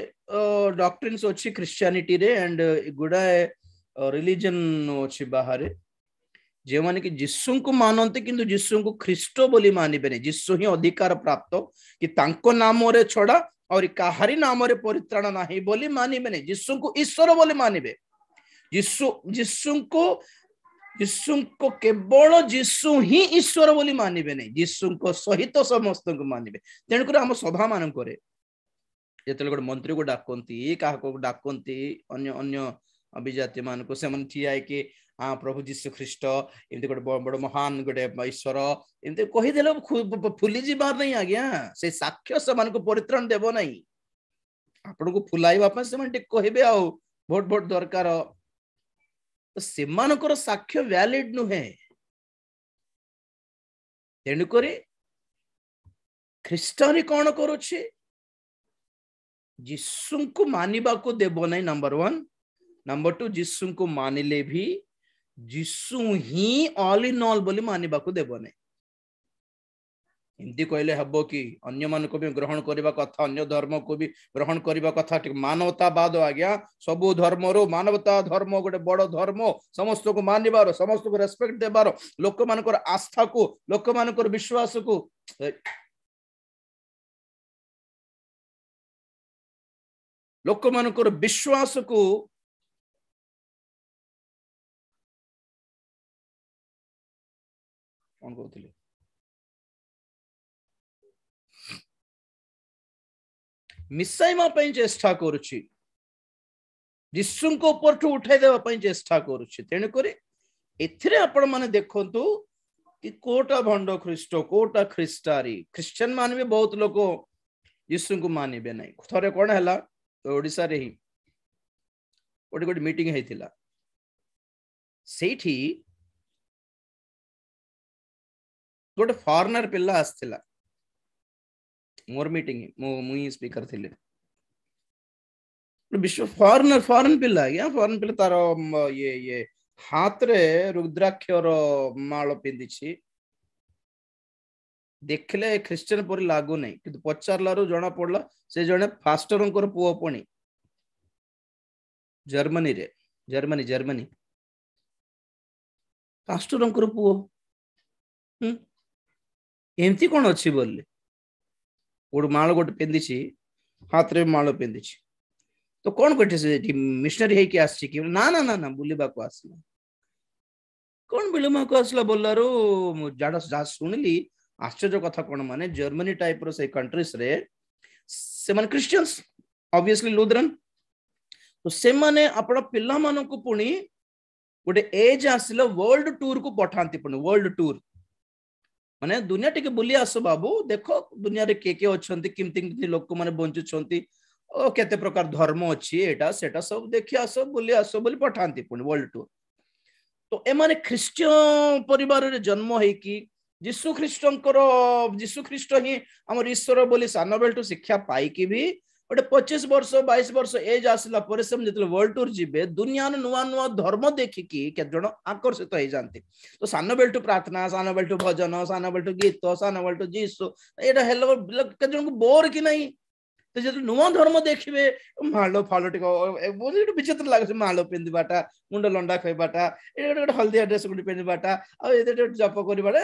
डॉक्ट्रिन्स अच्छी क्रिश्चियनिटी रे एंड गुड़ाए रिलीजन अच्छी बाहर जे माने कि जीसु को मानते किंतु जीसु को ख्रीष्ट बोली मानिबे नहीं जीसु ही अधिकार प्राप्त कि तांको नाम रे छड़ा और काहारी नाम रे परित्राण नाही बोली मानिबे नहीं जीसु को ईश्वर बोली मानिबे जीसु को केवल जीसु ही ईश्वर बोली मानिबे नहीं जीसु को सहित समस्त को मानिबे तेणुकर आम सभा मान करे जेतले गोटे मंत्री को डाकती क्या डाकती अन्य अन्य अभिजाति मान को से ठिया कि हाँ प्रभु जीशु ख्रीष्ट एमती गोटे बड़ महान गोटे ईश्वर एमती कहीदेले फुली जीवार नहीं आज्ञा से साक्ष्य से मान को परित्राण देव नहीं आपण को फुलाइबा से कहे आ भोट भोट दरकार तो सेमानकर साक्ष्य वैलिड नुहे तेणुकरी ख्रीष्टानी कौन करुछि जीसु को मानिबा को देव नहीं नंबर 1 नंबर 2 जीसु को मानिले भी जीसु ही ऑल इन ऑल बोली मानिबा को देव नहीं एमती कहले हबो कि अन्य मान को भी ग्रहण करबा कथा अन्य धर्म को भी ग्रहण करबा कथा मानवतावाद आज्ञा सबु धर्म रो मानवता धर्म गोटे बड़ धर्म समस्त को मानिबार समस्त को रेस्पेक्ट देबार लोक मानकर आस्था को लोक मानकर विश्वास को लोक मानकर विश्वास को कौन कहते मिसाइमा चेष्टा करुछि जीसु को ऊपर ठू उठाई देवा चेष्टा करुछि तेणुकरी एथिरे आपण माने देखंतु कि कोटा भंड ख्रीष्ट कोटा ख्रीष्टारी क्रिश्चियन मान भी बहुत लोग जीसु को मानिबे नहीं थरे कोन हला ओडिसा रे ही गोटे गोटे मीटिंग हेतिला सेठी गोटे फॉरेनर पिल्ला आस्थिला मोर मीटिंग मुई स्पीकर थिले विश्व फॉरेन पिल्ला गया फॉरेन पिल्ला तार ये हाथ रे रुद्राक्षर माल पिंदिछि देखले क्रिश्चियन पर लागू नहीं किंतु पचारलारू जना पड़ला से जने फास्टरंकर पुओ पणी जर्मनी फास्टरंकर पुओ एमती कौन अच्छी बोले गोटे माल गोटे पिंधि हाथ रे माल पिंधि तो कौन कटे से मिशनरी है कि आसी कि ना ना ना ना बुलवा को आसला कौन बुलवा को आसला बोलारो जाडा जा सुनली आश्चर्य कथा कौन माने जर्मनी टाइप रो से कंट्रीज रे से माने क्रिश्चियंस ऑब्वियसली लूथरन तो से माने आपण पिल्ला मानन को पुणी गोटे एज आसिला वर्ल्ड टूर को पठांती पुणी वर्ल्ड टूर माने दुनिया टिके बुली आसो बाबू देखो दुनिया रे के अछंती किमती किमती लोक माने बंचुछंती ओ केते प्रकार धर्म अछि एटा सेटा सब देखि आसो बुली आसो बोली पठांती पुणी वर्ल्ड टूर तो ए माने ख्रिस्टियन परिवार रे जन्म है कि जीशु ख्रीष्ट ही हमर ईश्वर बोली सान बेलटू शिक्षा पाई कि भी गोटे 25 वर्ष 22 वर्ष एज आसला पर से जब वर्ल्ड टूर जीवे दुनिया नुआ नुआ धर्म देखिकी केत जण आकर्षित हो जाती तो सान बेलटू प्रार्थना सान बेलटू भजन सान बेलटू गीत सान बेलटू जीसु एटा हेलो केत जण को बोर कि नहीं तो जब नुआ धर्म देखिए मालो फालो टिक विचित्र लगे मालो पिंधवाटा मुंड लंडा खाइबाटा गोटे हल्दिया ड्रेस गोटे पिंधवाटा जप करवाटा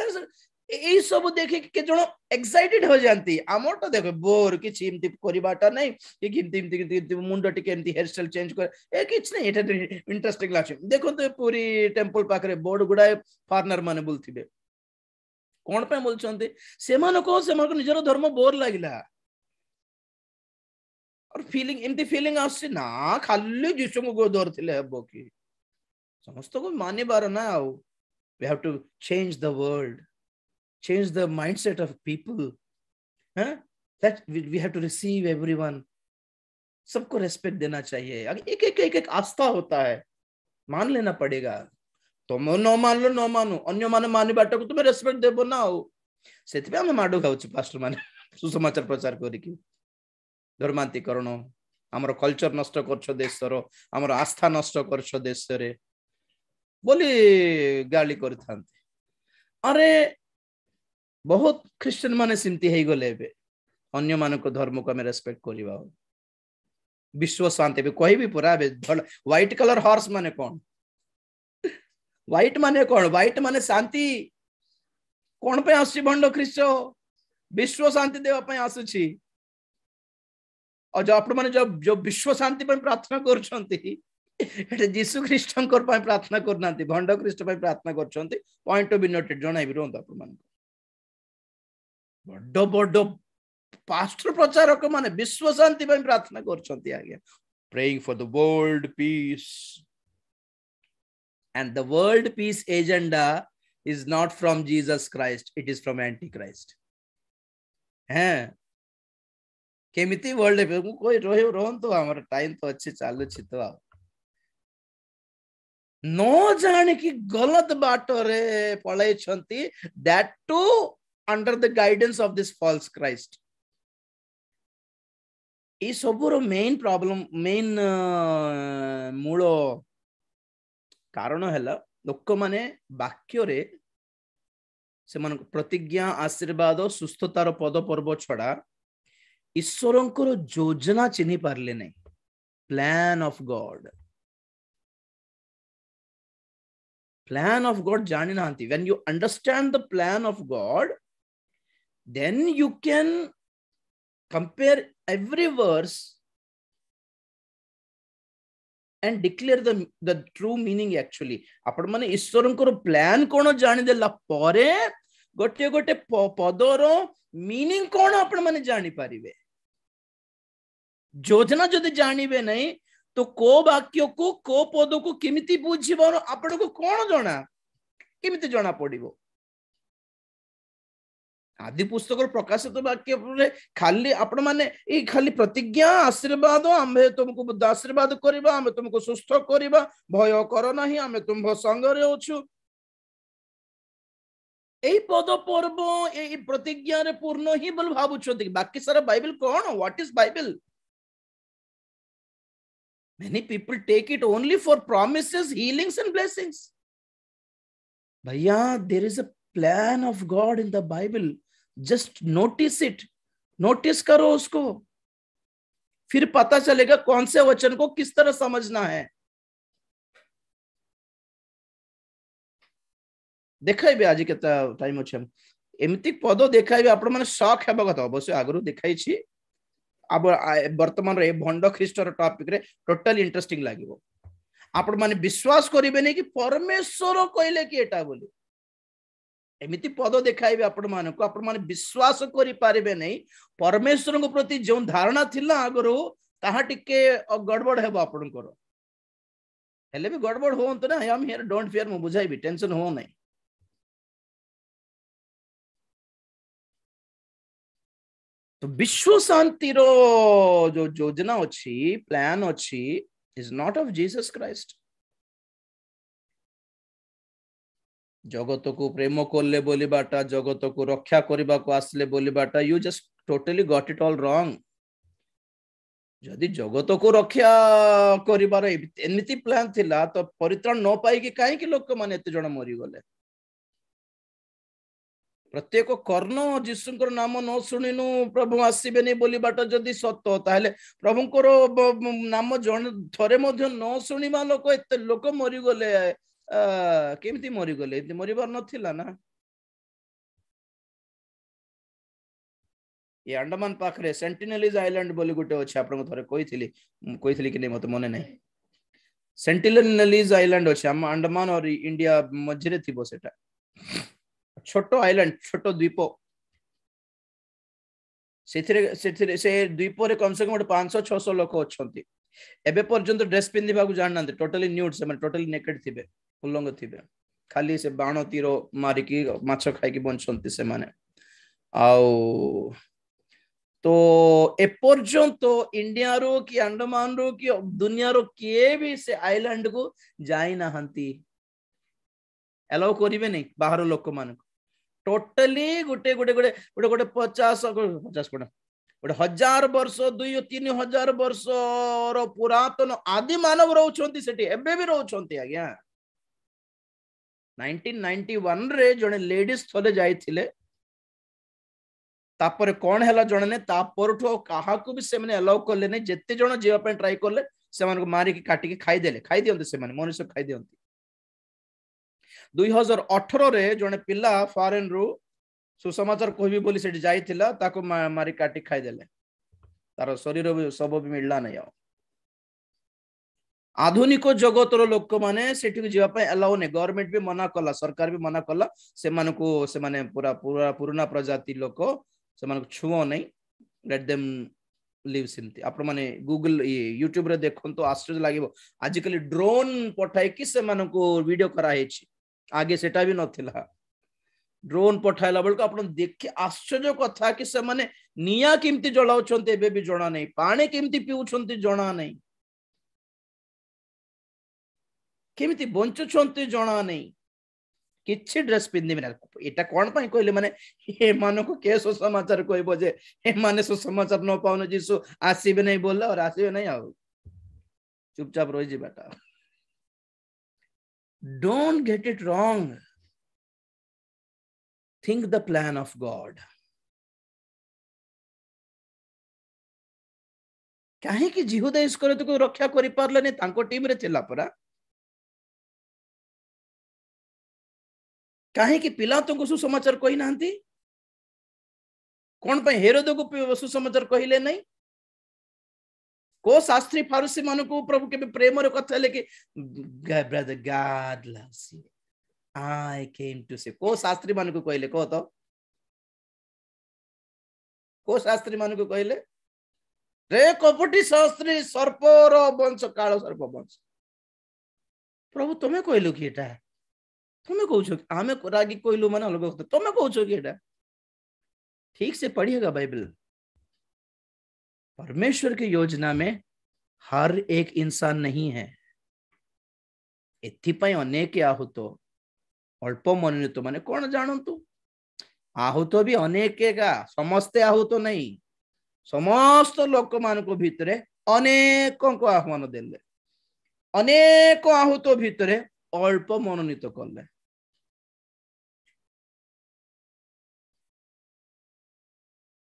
यही सब देखे के जन एक्साइटेड हो जाती आमर तो देख बोर किसी एमती करवाटा नहीं कि मुंड टिके एमती हेयर स्टाइल चेंज कर ए किछ नहीं एटा इंटरेस्टिंग लागे देखो तो पूरी टेंपल पाखरे बोर्ड गुडाए फॉरेनर माने बोलथिबे कोन पे बोलछन्ते सेमान को निजर धर्म बोर लागिला और फीलिंग एमती फीलिंग आसे ना खाली जिसु को गोदर थिले हबो की समस्त को माने बार ना आउ we have to change the world change the mindset of people that we have to receive everyone सबको रेस्पेक्ट देना चाहिए एक आस्था होता है मान लेना पड़ेगा तुम न मान लो न मानो अन्य माने मानि बाटा को तुम्हें रेस्पेक्ट देबो ना हो सेति पे हम माडो खाउछ पास्टर माने सुसमाचार प्रचार करी कि धर्मांतरीकरण हमर कल्चर नष्ट करछ देशर हमर आस्था नष्ट करछ देश रे बोली गाली करथांते अरे बहुत क्रिश्चियन माने सिमती हे गले बे अन्य मान को धर्म को हमें रेस्पेक्ट करिवा विश्व शांति भी कोई भी पूरा व्हाइट कलर हॉर्स माने कौन व्हाइट माने शांति कौन पे आसी भंड ख्रीष्ट विश्व शांति देवा पे आसुची और जो आपण माने जो विश्व शांति पे प्रार्थना करछंती एटे यीशु ख्रीष्टन कर पे प्रार्थना करनांती भंड ख्रीष्ट पे प्रार्थना करछंती पॉइंट टू बी नोटेड जणाई भी रहंता आपण मान बड्डो बड्डो पास्टर प्रचारक माने विश्व शांति पे प्रार्थना करछंती आगे praying for the world peace and the world peace agenda is not from Jesus Christ it is from antichrist हैं केमिति वर्ल्ड पे कोई रोहन तो हमारा टाइम तो अच्छे चालू छी तो नो जाने की गलत बाटो रे पळै छंती that too under the guidance of this false Christ ए सबुर मेन प्रॉब्लम मेन मूल कारण हैला लोक माने वाक्य रे से मन प्रतिज्ञा आशीर्वाद सुस्थतार पद पर्व छड़ा ईश्वरंकर योजना चिन्हि पारले नहीं प्लान ऑफ गॉड जानी नांती when you understand the plan of God then you can compare every verse and declare the true meaning actually आपण माने ईश्वरंकर प्लान कोन जानि देला परे गोटे गोटे पदरो मीनिंग कोन आपण माने जानि पारिबे योजना जदि जानिबे नहीं तो को वाक्य को पद को केमिति बुझिबो आपण को कोन जणा केमिति जणा पड़िबो आदि पुस्तक प्रकाशित वाक्य खाली आपण माने ए खाली प्रतिज्ञा आशीर्वाद आमे तुमको बुद्ध आशीर्वाद करबा आमे तुमको सुस्थ करबा भय कर नाही आमे तुम संग रे होछु ए पद पर्व ए प्रतिज्ञा रे पूर्ण ही बोल भाबु छथि बाकी सारा Bible cone what is Bible many people take it only for promises healings and blessings bhaiya there is a plan of God in the Bible just notice it notice करो उसको फिर पता चलेगा कौन से वचन को किस तरह समझना है देखाइबे आज के टाइम अछि हम एमिति पद देखाइबे आपण माने शॉक हेबा कथा अवश्य आगरो देखाइ छी अब वर्तमान रे भंड ख्रीष्टर टॉपिक रे टोटली इंटरेस्टिंग लागिवो आपण माने विश्वास करिबे नै कि परमेश्वर कहले कि एटा बोली एमिति पद देखाइबे आपण माने विश्वास करि पारिबे नै परमेश्वर को प्रति जो धारणा थिला आगरो ताहा टिके गड़बड़ हेबो आपनकर हेले भी गड़बड़ होंत ना I am here don't fear मु बुझाइबी टेंशन हो नै तो विश्व शांति रो जो योजना अछि प्लान अछि is not of Jesus Christ जगत को प्रेम करले बोली बाटा जगत को रक्षा करबा को आसले बोली बाटा you just totally got it all wrong जदि जगत को रक्षा करिबार एमिति प्लान थिला तो परित्राण न पाई कि काहे कि लोक माने एते जण मरि गले प्रत्येक कर्ण जीशुଙ୍କର नाम न शुणिनु प्रभु आसीबे नहीं बोली बाट जदि सत ताहले प्रभुଙ୍କର नाम जन थरे मध्य न शुणिबा लोक एते लोक मरि गले केमती मरि गले मरिबार नथिला ना ये अंडमान पाखरे सेंटिनेलिज आइलैंड बोली गोटे अछि आपन थरे कहिथिली कि नहीं मते मने नहीं सेंटिनेलिज आइलैंड अछि हम अंडमान और इंडिया मझरे थिबो सेटा छोटो आइलैंड छोटो द्वीप से द्वीप रे कम से कम 500-600 लोक अछंती एबे पर्यंत ड्रेस पिंधिबा को जाननांते टोटली न्यूड से माने टोटली नेकेड थिबे उल्लंग थिबे खाली से बाण तीर मारी की माछ खाई की बंचंती से माने आउ तो एपर्यंत इंडिया रो कि अंडमान रो कि दुनिया रो किए भी से आइलैंड को जाई नाहंती एलाउ करिवे नहीं बाहर लोक मान टोटली गोटे गोटे गोटे गोटे गोटे 50 कोड़ा गोटे 1000 वर्ष 2-3 वर्ष रो पुरातन आदि मानव रहउछंती सेठी एबे भी रहउछंती आज्ञा 1991 रे जने लेडीज थले जाइथिले तापर कौन हैला जने ने तापरठो काहा को भी से माने अलाउ करले नै जत्ते जण जीवा पे ट्राई करले से मान को मारी के काटी के खाई दियंते से माने मनुष्य खाई दियंते 2018 रे जने पिल्ला फॉरेन रो सुसमाचार कहबी बोली सेठी जाइथिला ताको मारी काटी खाई देले तार शरीर भी सब भी मिलला नै आधुनिक जगतर लोक माने सेठी जीवा पे अलाउ नै गवर्नमेंट भी मना कला सरकार भी मना कला से मानको से माने पूरा पूरा पुराना प्रजाति लोक से मानको छुओ नै लेट देम लिव सिंती आपण माने गूगल यूट्यूब रे देखन तो आश्चर्य लागिवो आजिकली ड्रोन पठाई कि से मानको वीडियो करा हेछि आगे सेटा भी नथिला ड्रोन पठाइला बेल को आपण देखि आश्चर्य कथा कि से माने निया किमती जलाउछन्ते एबे भी जणा नै पानी किमती पिउछन्ते जणा नै केमिति बंचुछन्ते जणा नै किछि ड्रेस पिंदि बिना एटा कोन पई कहले माने हे मानको के सुसमाचार कहबो जे हे माने सुसमाचार न पाउन जीसु आसीबे नै बोलला और आसीबे नै आउ चुपचाप रहि जे बेटा don't get it wrong think the plan of God काहे कि जिहुदा इसकरियोत को रक्षा करि पारले नै तांको टीम रे थिला परा काहे कि पिला तुमको सुसमाचार कहि नांती कोन पे हेरोद को सुसमाचार कहिले नहीं को शास्त्री फारूसी मान को प्रभु के प्रेम रे कथा ले कि brother God loves you I came to say को शास्त्री मान को कहिले को शास्त्री मान को कहिले रे कपटी शास्त्री सर्पर वंश काल सर्प वंश प्रभु तुम्हें कहलु कि एटा तुम्हें कहू आमे रागी कहलु माने अलग तुम्हें कहू कि एटा ठीक से पढ़िएगा बाइबल परमेश्वर की योजना में हर एक इंसान नहीं है एथिपाई अनेक आहुत अल्प मनोनीत माने कौन जानतु आहुत भी अनेक का समस्ते आहुत नहीं समस्त लोक मान को भितरे अनेक को आह्वान देले अनेक आहुत भितरे अल्प मनोनीत कले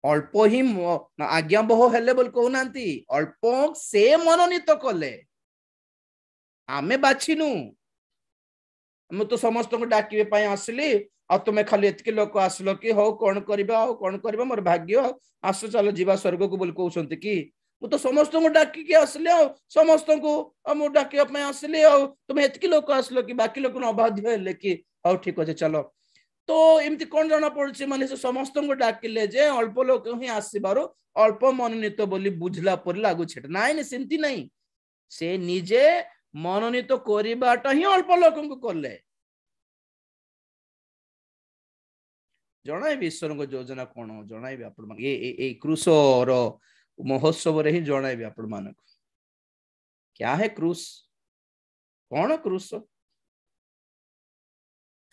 अल्प ही आज्ञा बह हेले बोल कहना अल्प से मनोनीत कले आमे बाछिनु हम तो समस्त को डाकिबे पई आसली आ तुमे खाली एतके लोक आसलो कि हो कोन करबा मोर भाग्य आसो चलो जीवा स्वर्ग को बोल कहउछंती कि मु तो समस्त को डाकी के आसले आ समस्त को मु डाकिया पई आसली आ तुमे एतके लोक आसलो कि बाकी लोक न अबाध्य हेले कि हो ठीक अछि चलो तो एमती कौन जाना पड़े माने से समस्त को डाकिले जे अल्प लोक ही आसीबारो अल्प मनोनीत बोली बुझला पर लागु छेट नाइ ने सेंती नहीं से निजे मनोनीत करिबाटा ही अल्प लोक को करले जणाइबे ईश्वर को योजना कोन जणाइबे आपण मान ए क्रूसर महोत्सव रे ही जणाइबे आपण मान क्या है क्रूस कौन क्रूस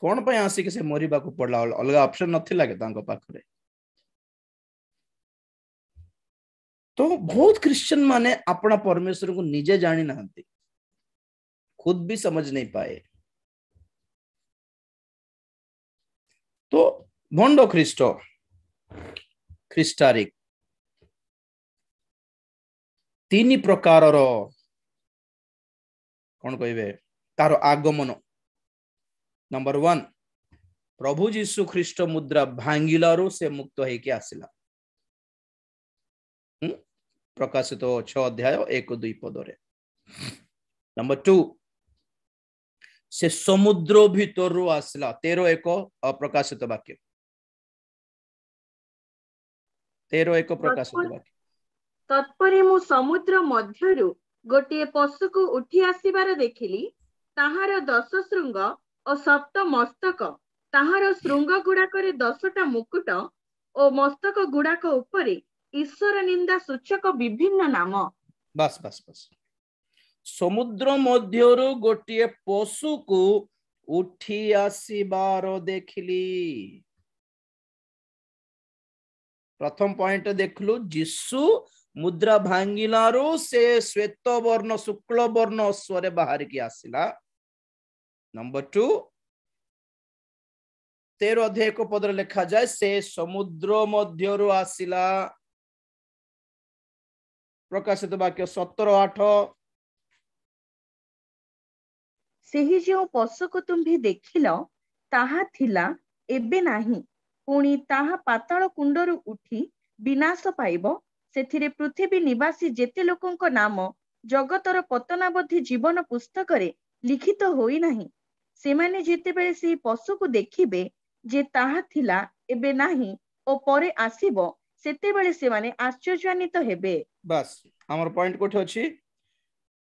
कौन पे आसिक से मरिबा को पड़ला अलग ऑप्शन नथिला के तांको पाखरे तो बहुत क्रिश्चियन माने अपना परमेश्वर को निजे जानी नांती खुद भी समझ नहीं पाए तो भंड ख्रीष्ट ख्रीष्टारिक तीन प्रकार कौन कहे तार आगमन नंबर 1 प्रभु जीशु ख्रीष्ट मुद्रा भांगिलारू से मुक्त होके आसिला प्रकाशित 6 अध्याय 1-2 पदरे नंबर 2 से समुद्र भीतर आसिला 13:1 अप्रकाशित वाक्य 13:1 प्रकाशित वाक्य तत्परे मु समुद्र मध्यरु गोटे पशु को उठी आसीबार देखिली ताहार 10 श्रृंग और 7 मस्तक ताहार श्रृंग गुड़ाकरे 10टा मुकुट और मस्तक गुड़ाक उपरे ईश्वर निंदा सूचक विभिन्न नाम बस बस बस समुद्र मध्यरु गोटे पशु को उठी आसीबार देखिली प्रथम पॉइंट देखलु जीशु मुद्रा भांगिलारू से श्वेत वर्ण शुक्ल वर्ण अश्वरे बाहर की आसिला नंबर 2 13 अध्याय को पदर लिखा जाए से समुद्र मध्यरु आसिला प्रकाशित वाक्य 17:8 सेही जो पशु को तुम्ही देखिल ताहा थिला एबे नाही पुणी ताहा पाताल कुंडरू उठी विनाश पाइब सेथिरे पृथ्वी निवासी जेते लोकंक नाम जगतर पतनावधि जीवन पुस्तक रे लिखित होई नाही सेमाने जेतेबेले से पशु को देखिबे जे ताहा थिला एबे नाही ओ परे आसीबो सेतेबेले सेमाने आश्चर्यान्वित हेबे बस हमर पॉइंट कोठे अछि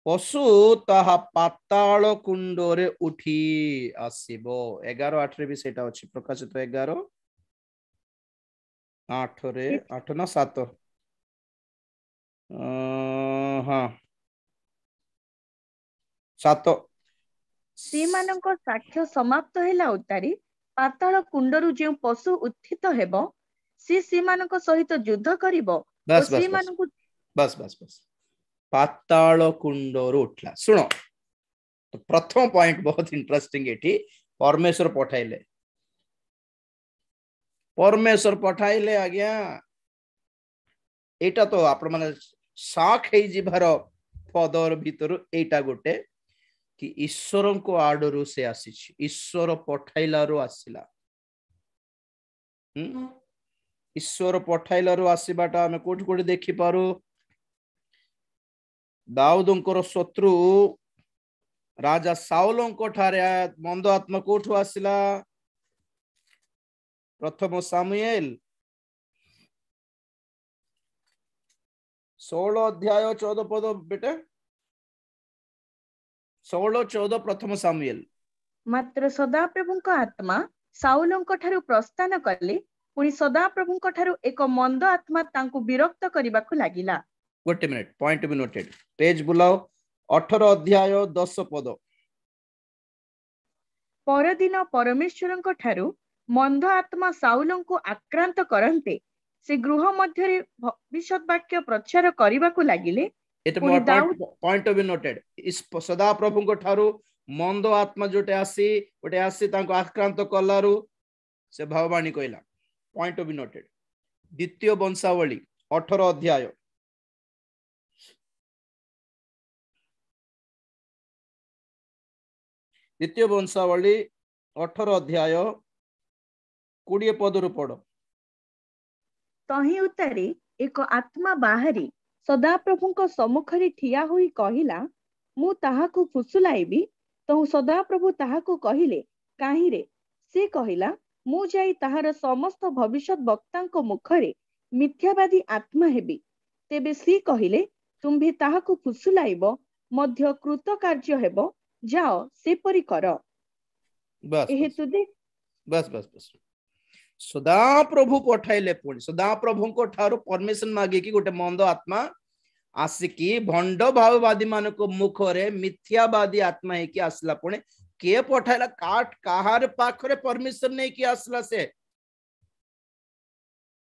पशु ताहा पाताल कुंडरे उठी आसीबो 11:8 रे भी सेटा अछि प्रकाशित 11:8 रे 8 ना 7 हाँ 7 सेमानक साक्ष्य समाप्त हैला उतारी पाताल कुंडरू जे पशु उत्थित हेबो से सेमानक सहित युद्ध करिवो बस बस बस बस बस बस पाताल कुंडरू उठला सुनो तो प्रथम पॉइंट बहुत इंटरेस्टिंग एठी परमेश्वर पठाइले आज्ञा एटा तो आपण माने साख हे जिभार पदर भीतर एटा गोटे कि ईश्वर को आडरू से आसी ईश्वर पठाइलारू आसिला ईश्वर पठाइलारू आसीबाटा हमें कोठी कोठी देखि पारू दाऊदंकर शत्रु राजा साउलंको ठारे मंद आत्मा कोठु आसिला प्रथम सामुएल 16 अध्याय 14 पद बेटा 16-14 प्रथम सामुएल मात्र सदाप्रभुଙ୍କ आत्मा साउलଙ୍କ ଠାରୁ प्रस्थान कले पुणी सदाप्रभुଙ୍କ ଠାରୁ एक मंद आत्मा तांकु विरक्त करबाकु लागिला गोटे minute point be noted page बुलाओ 18 अध्याय 10 पद परदिन परमेश्वरଙ୍କ ठारू मंद आत्मा साउलଙ୍କୁ आक्रांत करन्ते से गृह मध्य भविष्यत वाक्य प्रचार करबाकु लागिले पॉइंट बी नोटेड इस सदा प्रभु को ठारू मंद आत्मा जोटे आसी तांको आक्रांत कलारू से भाववाणी कहला पॉइंट बी नोटेड द्वितीय वंशावली 18 अध्याय द्वितीय वंशावली 18 अध्याय 20 पदरु पढ़ तही उतारे एक आत्मा बाहरी सदाप्रभुଙ୍କ सम्मुखरे ठिया होई कहिला मु ताहाकु फुसुलाइबी तहु सदाप्रभु ताहाकु कहिले काहिरे से कहिला मु जाई ताहार समस्त भविष्यत वक्ताଙ୍କ मुखरे मिथ्यावादी आत्मा हेबी तेबे सी कहिले तुम्भे ताहाकु फुसुलाइबो मध्य कृत कार्य हेबो जाओ से परि कर बस हेतु दे बस बस बस सदा प्रभु पठाइले पुणी सदा प्रभु को ठारू परमिशन मागे कि गोटे मंद आत्मा आसिकी भंड भाववादी मान को मुखरे मिथ्यावादी आत्मा है कि आसला पुणे के पठाइला काट काहार पाखरे परमिशन नहीं कि आसला से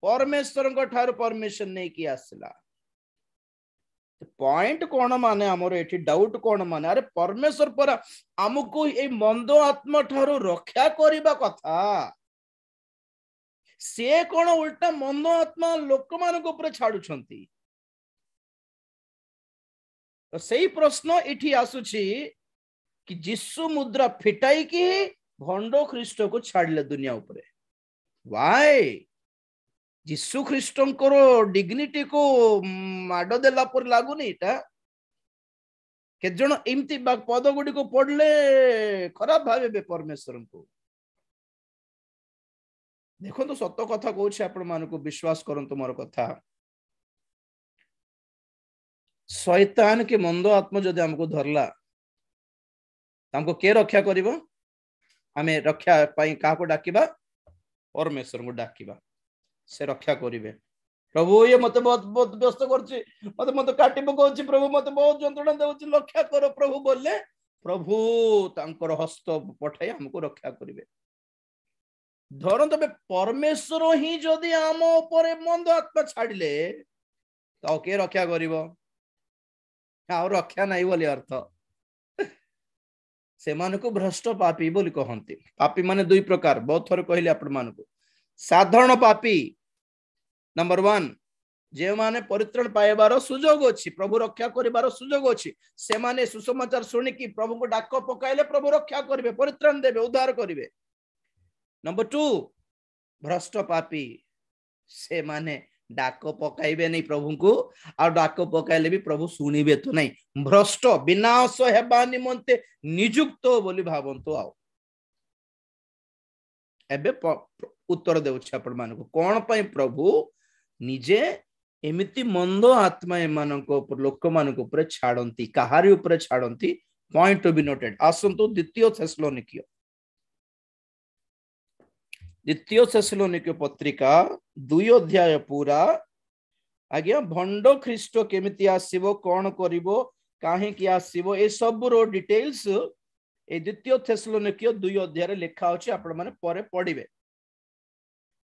परमेश्वर को ठारू परमिशन नहीं कि आसला पॉइंट कौन माने हमर एठी डाउट कौन माने अरे परमेश्वर पर हमको ए मंद आत्मा ठारू रक्षा करिबा कथा से कौन उल्टा मंद आत्मा लोक मान छाड़ुछंती। तो सही प्रश्न इठी आसुची कि जिसु मुद्रा फिटाई की भंडो ख्रीष्ट को छाड़ले दुनिया उपरे। वाई जिसु ख्रीष्टंकर डिग्निटी को माड देला पर लागुनी इटा के जण एमती पद गुडी को पढ़ले खराब भावे परमेश्वर को। देखो तो सत्य कथा कहूँ आपण मानक विश्वास करंतु मोर कथा। शैतान के मंद आत्मा जदि हमको धरला हमको के रक्षा करिवो? आमे रक्षा पाई का को डाकिबा? परमेश्वर को डाकिबा, से रक्षा करिवे। प्रभु ये मते बहुत बहुत व्यस्त करछि, मते मते काटी पकोछि, प्रभु मते बहुत जंत्रणा देउछि, रक्षा करो प्रभु बोले प्रभु तांकर हस्त पठाई हमको रक्षा करिवे। धरन तबे परमेश्वर ही जदि आम ऊपर मंद आत्मा छाड़िले तो के रक्षा करिवो? आ रक्षा नहीं बोली अर्थ। से मानको भ्रष्ट पापी बोली कहंती। पापी माने दुई प्रकार, बहुत थोर कहले आपण मानको। साधारण पापी नंबर 1 जे माने परित्राण पाइबार सुजोग अछि, प्रभु रक्षा करिबार सुजोग अछि, से माने सुसमाचार सुनि कि प्रभु को डाक पकाइले प्रभु रक्षा करिवे, परित्राण देबे, उद्धार करिवे। नंबर 2 भ्रष्ट पापी, से माने डाक पकाइबे नहीं प्रभु को, आ डाक पकाइले भी प्रभु सुनिबे तो नहीं। भ्रष्ट विनाश हेबा निमंते नियुक्त बोली भावंतु। आओ एबे उत्तर देउछि आपण मानको कोन पई प्रभु निजे एमिति मंद आत्मा एमानको ऊपर लोक मानको ऊपर छाड़ंती, कहारी ऊपर छाड़ंती। Point to be noted. आसंतु द्वितीय थेसलोनिके पत्रिका 2 अध्याय पूरा आज्ञा भंड ख्रीष्ट केमिति आसीबो, कोन करिवो, काहे कि आसीबो, ए सब रो डिटेल्स ए द्वितीय थेसलोनिके 2 अध्याय रे लिखा अछि। आपण माने परे पढिबे,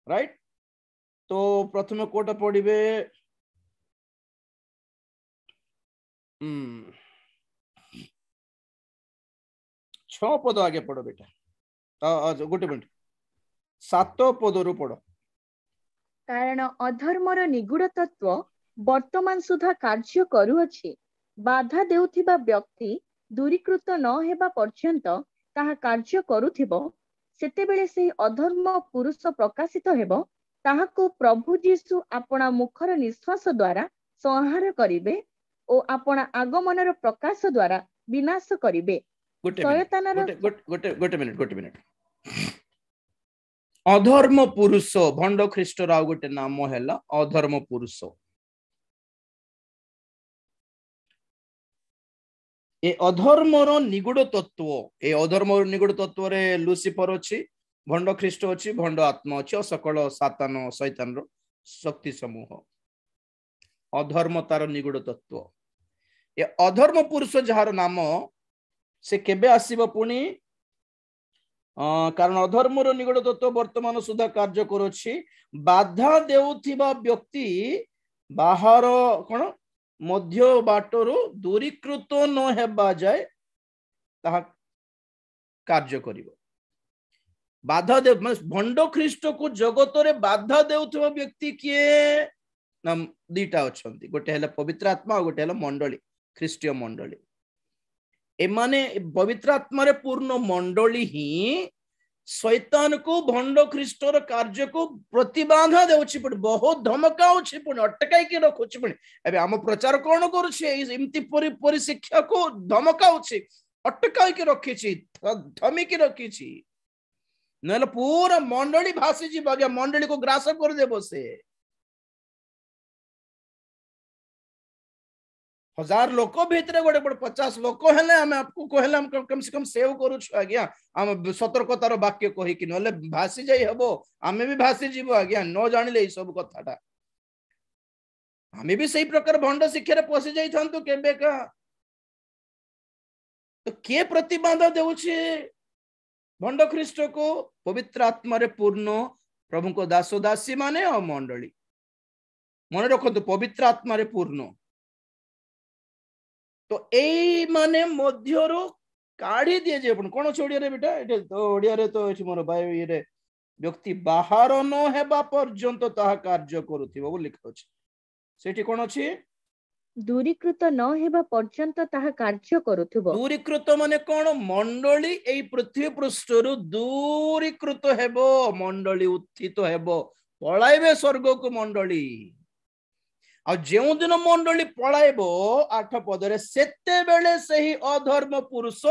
राइट। तो प्रथम कोटा पढ़िबे 6 पद आगे पढ़ो बेटा। गोटे मिनट 7 पद रु पढ़ो। कारण अधर्मर निगूढ़ तत्व वर्तमान सुधा कार्य करूअछि। बाधा देउथिबा व्यक्ति दूरीकृत न हेबा पर्यंत ताहा कार्य करूथिबो, सेतेबेले से अधर्म पुरुष प्रकाशित हेबो, ताहाको प्रभु जीशु अपना मुखर निश्वास द्वारा संहार करिवे ओ अपना आगमनर प्रकाश द्वारा विनाश करिवे। गोटे मिनिट। अधर्म पुरुष भंड ख्रीष्ट राव गोटे नाम हैला अधर्म पुरुष। ए अधर्मर निगूढ़ तत्व, ए अधर्मर निगूढ़ तत्व रे लुसिफर अछि, भंड ख्रीष्ट अछि, भंड आत्मा अछि, सकल सातान शैतान रो शक्ति समूह। अधर्म तार निगूढ़ तत्व। ए अधर्म पुरुष जहार नाम से केबे आसीबो पुणी? कारण अधर्मर निगूढ़ तत्व वर्तमान सुधा कार्य करूछि। बाधा देउथिबा व्यक्ति बाहर कोन मध्य बाटरू दूरीकृत न हेबा जाय ताहा कार्य करिवो। बाधा दे भंड ख्रीष्ट को जगत रे बाधा देउथिबा व्यक्ति किए? नाम दुईटा अछंती, गोटे हैला पवित्र आत्मा और गोटे हैला मंडली, ख्रीष्टीय मंडली। एमाने पवित्र आत्मा रे पूर्ण मंडली ही शैतान को भंड ख्रीष्टर कार्य को प्रतिबाधा देउछि, पण बहुत धमकाउछि, पण अटकाई के रखुछि। पण एबे हम प्रचार कोन करूछि? एमती परि शिक्षा को धमकाउछि, अटकाई के रखिछि, धमी के रखिछि, नले पूरा मंडली भासी जी बगे, मंडली को ग्रास कर देबो। से 1000 लोक भीतर गोटे 50 लोक हेले हम आपको कहले हम कम से कम सेव करू आज्ञा, हम सतर्कतार वाक्य कहि कि नले भासी जाई हबो, आमे भी भासी जीवो आज्ञा, न जानिले ई सब कथाटा। आमे भी सही प्रकार भंड शिक्षा रे पसि जाई थांतु केबे का। तो के प्रतिबाधा देउछि भंड ख्रीष्ट को? पवित्र आत्मा रे पूर्ण प्रभु को दासो दासी माने और मंडली। मन रखो पवित्र आत्मा रे पूर्ण। तो ए माने मध्यरो काढ़ी दिए जे कोन छ ओडिया रे बेटा? एटे तो ओडिया रे तो एठी मोर भाई ये रे व्यक्ति बाहर न हेबा पर्यंत ताहा कार्य करुथिबो बोली लिखा अछि सेठी कोन अछि दूरीकृत न हेबा पर्यंत ताहा कार्य करुथिबो दूरीकृत माने कोन मंडली एई पृथ्वी पृष्ठरु दूरीकृत हेबो मंडली उत्थित हेबो पळाइबे स्वर्ग को मंडली आ जेउ दिन मंडली पळाइबो 8 पदरे सेते बेले सही अधर्म पुरुष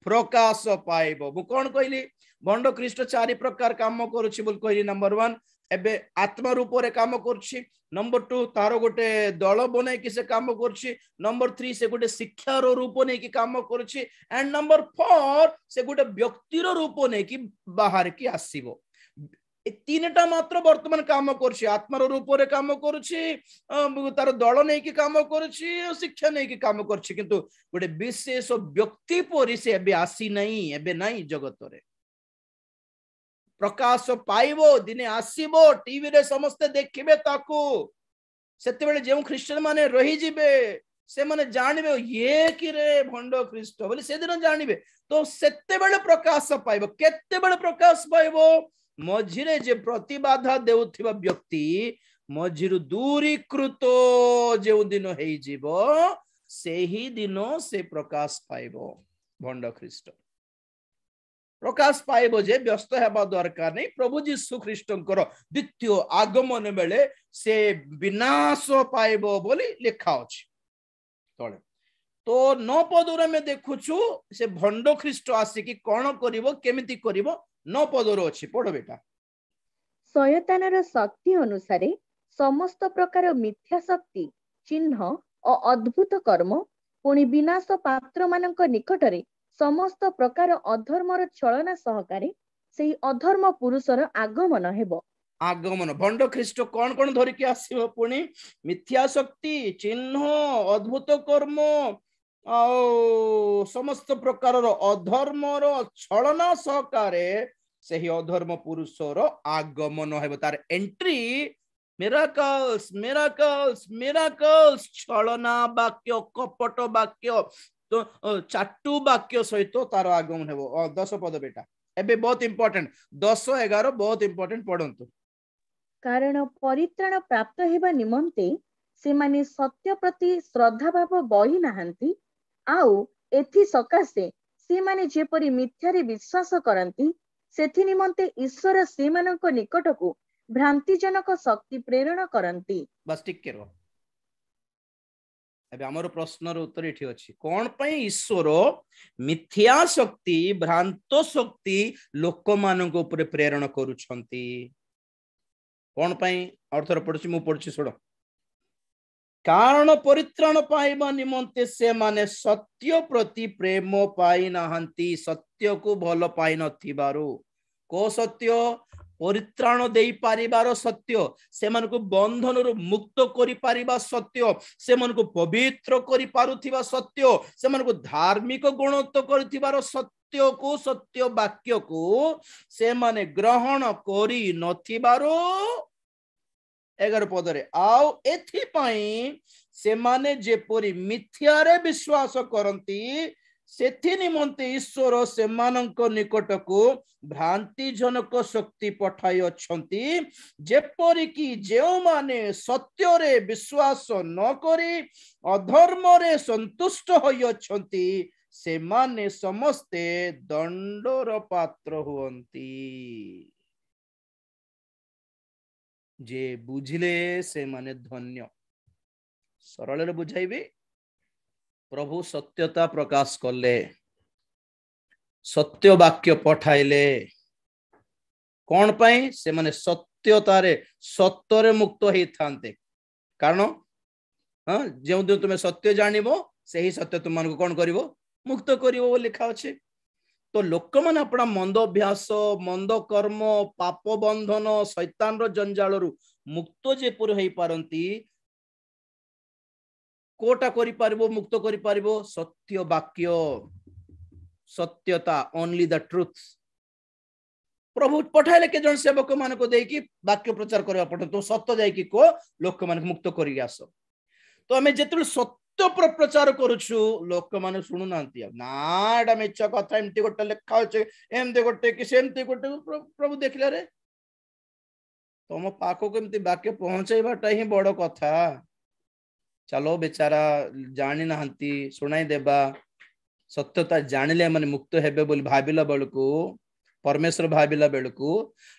प्रकाश पाइबो मु कोन कहली भंड ख्रीष्ट चारि प्रकार काम करूछि बोल कहली नंबर 1 एबे आत्मा रूप रे काम करूछि नंबर 2 तारो गोटे दल बनै कि से काम करूछि नंबर 3 से गोटे शिक्षा रो रूप नै कि काम करूछि एंड नंबर 4 से गोटे व्यक्ति रो रूप नै कि बाहर की आसीबो ए तीनटा मात्र वर्तमान काम करूछि आत्मा रो रूप रे काम करूछि तार दल नै कि काम करूछि शिक्षा नै कि काम करूछि किंतु गोटे विशेष व्यक्ति परि से एबे आसी नै एबे नै जगत रे प्रकाश पाइबो दिने आसीबो टीवी रे समस्त देखिबे ताकू सेते बेले जेउ ख्रिस्टियन माने रही जिबे से माने जानिबे ये कि रे भंड ख्रिस्ट बोली से दिन जानिबे तो सेते बेले प्रकाश पाइबो केते बेले प्रकाश पाइबो मझिरे जे प्रतिबाधा देउथिबा व्यक्ति मझिरु दूरीकृत जेउ दिन हेई जिवो सेही दिनो से प्रकाश पाइबो भंड ख्रिस्ट प्रकाश पाइबो जे व्यस्त हेबा दरकार नहीं प्रभु जीशु ख्रिस्टंकर द्वितीय आगमन बेले से विनाश पाइबो बोली लिखा अछि तळे तो 9 पदरे में देखुछु से भंड ख्रिस्ट आसी कि कोन करिवो केमिति करिवो 9 पदरो अछि पढो बेटा शयतानर शक्ति अनुसारे समस्त प्रकार मिथ्या शक्ति चिन्ह और अद्भुत कर्म पुणी विनाश पात्र मानक निकटरे समस्त प्रकार अधर्मर छलना सहकारे सेही अधर्म पुरुषर आगमन हेबो आगमन भंड ख्रिस्ट कोन कोन धरि के आसीबो पुणी मिथ्या शक्ति चिन्ह अद्भुत कर्म आ समस्त प्रकार अधर्मर छलना सहकारे सेही अधर्म पुरुषर आगमन हेबो तार एंट्री मिराकल्स मिराकल्स मिराकल्स छलना वाक्य कपट वाक्य तो चाटू वाक्य सहित तार आगमन हेबो 10 पद बेटा एबे बहुत इंपोर्टेंट 10 11 बहुत इंपोर्टेंट पढंतु कारण परित्राण प्राप्त हेबा निमंते से माने सत्य प्रति श्रद्धा भाव बही नाहंती आउ एथि सकासे से माने जेपरि मिथ्या रे विश्वास करंती सेथि निमंते ईश्वर से मानक निकटको भ्रांतिजनक शक्ति प्रेरण करंती बस ठीक करो एबे हमर प्रश्नर उत्तर एठी अछि कोन पई ईश्वर मिथ्या शक्ति भ्रांत शक्ति लोक मानक ऊपर प्रेरण करूछंती कोन पई अर्थर पढछि मु पढछि सुनो कारण परित्राण पाइबा निमंते से माने सत्य प्रति प्रेम पाई नाहंती सत्य को भल पाई नथिबारु को सत्य परित्राण देई पारिबार सत्य से मन को बंधन रु मुक्त करि पारिबा सत्य से मन को पवित्र करि पारुथिबा सत्य से मन को धार्मिक गुणत्व करथिबार सत्य को सत्य वाक्य को से माने ग्रहण करि नथिबारो 11 पदरे आउ एथि पई से माने जेपरि मिथ्या रे विश्वास करंती सेथि निमंते ईश्वर से मानक निकट को भ्रांति जनक शक्ति पठाई अछंती जेपरि कि जेउ माने सत्य रे विश्वास न करी अधर्म रे संतुष्ट होई अछंती से माने समस्ते दंडर पात्र हुअंती जे बुझिले से माने धन्य सरल रे बुझाइबे प्रभु सत्यता प्रकाश करले सत्य वाक्य पठाइले कौन पाई से माने सत्यतारे सत्तरे मुक्त होई थांते कारण हां जेउ दिन तुमे सत्य जानिबो सेही सत्य तुम मन को कोन करिवो मुक्त करिवो बोली लिखा अछि तो लोक मन अपना मंद अभ्यास मंद कर्म पाप बंधन शैतान रो जंजाल रु मुक्त जे पुर होई पारंती कोटा करि पारिबो मुक्त करि पारिबो सत्य वाक्य सत्यता ओनली द ट्रुथ प्रभु पठाइले के जन सेवक मान को देकी वाक्य प्रचार करबा पड़तो तो सत्य जाय कि को लोक मान मुक्त करि आसो तो हमें जेतुल सत्य प्रचार करूछु लोक मान सुनु नांती ना एडा मिछ कथा एमती गोटे लेखा होचे एमते गोटे कि सेमती गोटे प्रभु देखले रे तुम पाख केमती वाक्य पहुंचेबाटा ही बड़ कथा। चलो बेचारा जानी नाहंती सुनाई देबा सत्यता जानिले माने मुक्त हेबे बोली भाबिला बेलकू परमेश्वर भाबिला बेलकू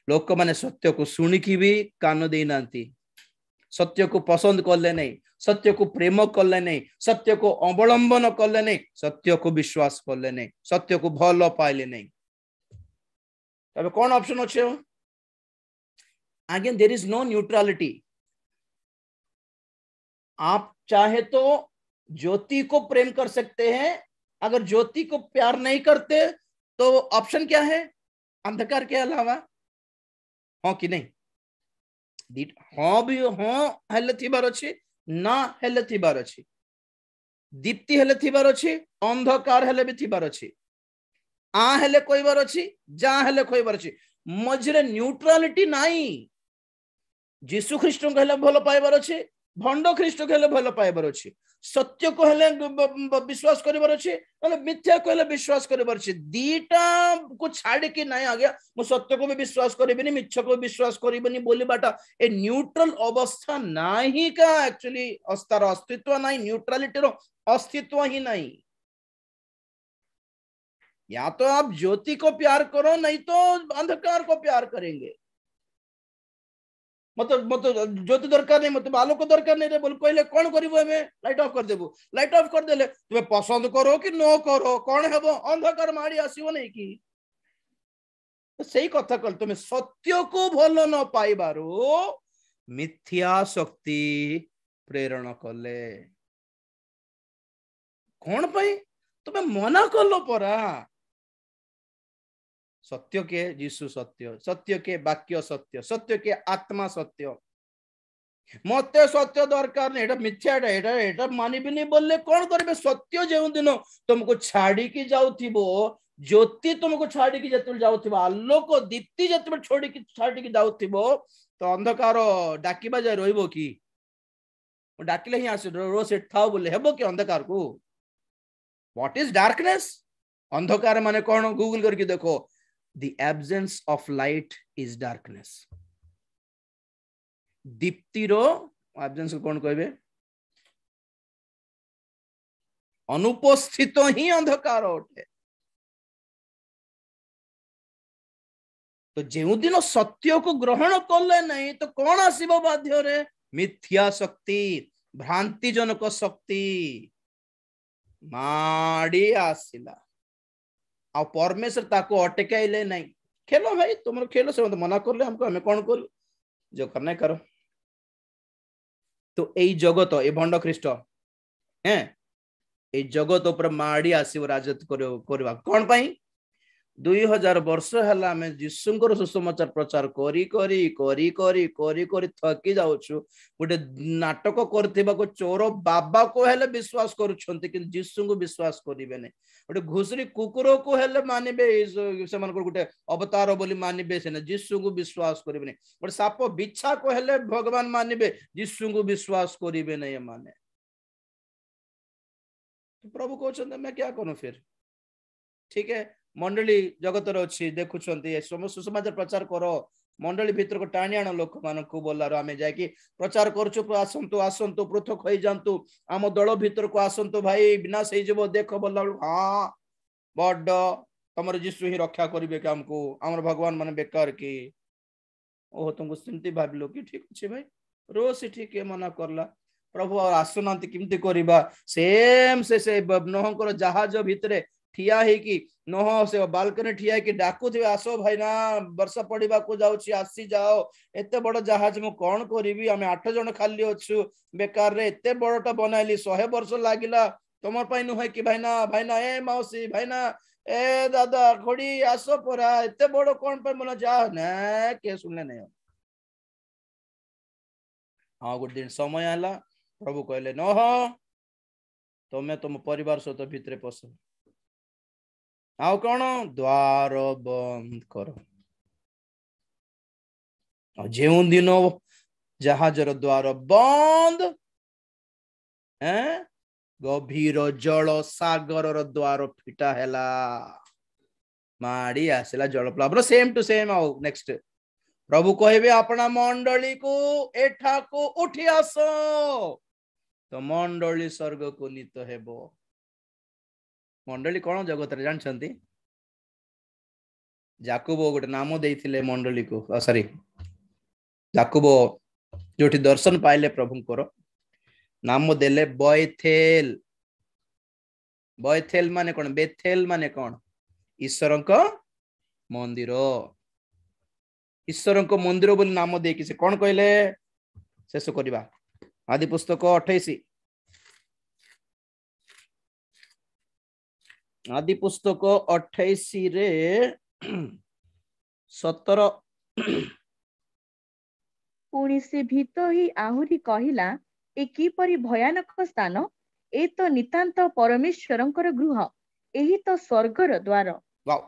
लोक माने सत्य को सुनिकी भी कान दे नांती, सत्य को पसंद करले नहीं, सत्य को प्रेम करले नहीं, सत्य को अवलंबन करले नहीं, सत्य को विश्वास करले नहीं, सत्य को भल पाइले नहीं। तबे कौन ऑप्शन अच्छे? Again there is no neutrality. आप चाहे तो ज्योति को प्रेम कर सकते हैं, अगर ज्योति को प्यार नहीं करते तो ऑप्शन क्या है? अंधकार के अलावा। हाँ कि नहीं? हाँ भी हाँ हेले थिबार अछि, ना हेले थिबार अछि, दीप्ति हेले थिबार अछि, अंधकार हेले भी थिबार अछि, आ हेले कोइबार अछि, जा हेले कोइबार अछि, मझरे न्यूट्रलिटी नाही। जीसु ख्रीष्ट को हेले भलो पाइबार अछि, भंड ख्रीष्ट को हेले भलो पाइबार अछि, सत्य को हेले विश्वास करिबार अछि, मतलब मिथ्या को हेले विश्वास करिबार अछि। दीटा को छाड़ के नहीं आ गया मु सत्य को भी विश्वास करिबनी मिथ्या को विश्वास करिबनी बोली बाटा ए न्यूट्रल अवस्था नाही का। एक्चुअली अस्तार अस्तित्व नहीं, न्यूट्रलिटी रो अस्तित्व ही नहीं। या तो आप ज्योति को प्यार करो, नहीं तो अंधकार को प्यार करेंगे। मतलब ज्योति दरकार नहीं, मतलब आलोक को दरकार नहीं रे बोल कहले कौन करिवो? हमें लाइट ऑफ कर देबो। लाइट ऑफ कर देले तुम्हें पसंद करो कि नो करो कौन हेबो? अंधकार माड़ी आसीबो नहीं कि? तो सही कथा कल तुम्हें सत्य को भल न पाइबारो मिथ्या शक्ति प्रेरण कले। कौन पाई? तुम्हें मना कलो परा। सत्य के जीसु सत्य, सत्य के वाक्य सत्य, सत्य के आत्मा सत्य। मते सत्य दरकार नहीं, मिथ्या एटा मानिबिनी बोलले कौन करबे? सत्य जो दिन तुमको छाड़ी की जाउथिबो, ज्योति तुमको छाड़ी की जतुल जाउथिबो, आलोक दीप्ति जतुल छोड़ी की छाड़ी की जाउथिबो, तो अंधकार डाकिबा जाय रहइबो की? डाकिले ही आसे रो सेठ थाओ बोले हेबो कि अंधकार को? What is darkness? अंधकार माने कौन? गूगल करके देखो। The absence of light is darkness. Deepti row absence को कौन कहबे? अनुपस्थित ही अंधकार उठे। तो जो दिन सत्य को ग्रहण कले नहीं तो कौन आसीबो बाध्य रे? मिथ्या शक्ति, भ्रांति जनक शक्ति माड़ी आसिला। आ परमेश्वर ताको अटकाइले नहीं। खेलो भाई तुम खेलो, से मना करले हमको, हमें कौन करू? जो करना करो। तो यही जगत ए भंड ख्रीष्ट हैं ए जगत ऊपर माड़ी आसीब राजत्व करवा कौन पाई? 2000 वर्ष है आम जीशुंकर सुसमाचार प्रचार करी करी करी करी करी करी थकी जाऊछु। गोटे नाटक करथिबा को चोर बाबा को हेले विश्वास करूछंती कि जीशु को विश्वास करिवे नै। गोटे घुसरी कुकुर को हेले मानिबे से मन को गोटे अवतार बोली मानिबे, से जीशु को विश्वास करिवे नै। गोटे साप बिच्छा को हेले भगवान मानिबे, जीशु को विश्वास करिवे नै माने। तो प्रभु कहउछंती मैं क्या करूं फिर? ठीक है मंडली जगत अच्छी देखुंत समस्त सुसमाचार प्रचार करो, मंडली भीतर को टाणी आण लोक मान को बोलार आम जाकि प्रचार करछु। आसंतु आसंतु पृथक हो जातु, आम दल भीतर को आसंतु भाई विनाश हो देख बोला। हाँ बड तुम जीशु ही रक्षा करेंगे कि आमको? आम भगवान मान बेकार कि? ओह तुमको सेमती भाविल कि ठीक अच्छे भाई रोज ठीक है मना करला। प्रभु आसुना केमती करवा? सेम से नोहकर जहाज भितर ठिया है कि नोह से बालकनी ठिया है कि डाकुथे आसो भाई ना वर्षा पड़ा को जाऊँ आसी जाओ। एते बड़ जहाज मु कौन करी? आम 8 जन खाली अच्छु बेकार रे एते बड़टा बनाइली 100 वर्ष लागिला तुम नुहे कि भाईना ए मौसी भाईना ए दादा खोड़ी आसो परा एते बड़ कौन बना जा ना के सुनले नहीं। हाँ गोटे दिन समय आला प्रभु कहले नोह तुम्हें तुम परिवार सहित भितर पस। आउ कौन? द्वार बंद कर। जो दिन जहाजर द्वार बंद गभीर जल सागर द्वार फिटा हैला, माड़ी आसला जल प्लाव सेम टू सेम। आउ नेक्स्ट प्रभु कहबे अपना मंडली को एठा को उठी आस तो मंडली स्वर्ग को नीत हेबो। मंडली कौन जगत रे जानछंती? जाकुबो गोटे नाम देइथिले मंडली को, सॉरी जाकुबो जोठी दर्शन पाइले प्रभुंकर नाम देले बयथेल। बयथेल माने कौन? बेथेल माने कौन? ईश्वरंक मंदिर। ईश्वरंक मंदिर बोली नाम देकी से कौन कहले? शेष करबा आदि पुस्तक 28 आदि पुस्तक 28 रे 17 पुणी से भीत ही आहुरी कहिला ए किपरि भयानक स्थान, ए तो नितांत परमेश्वरंकर गृह, एही तो स्वर्गर द्वार। वाओ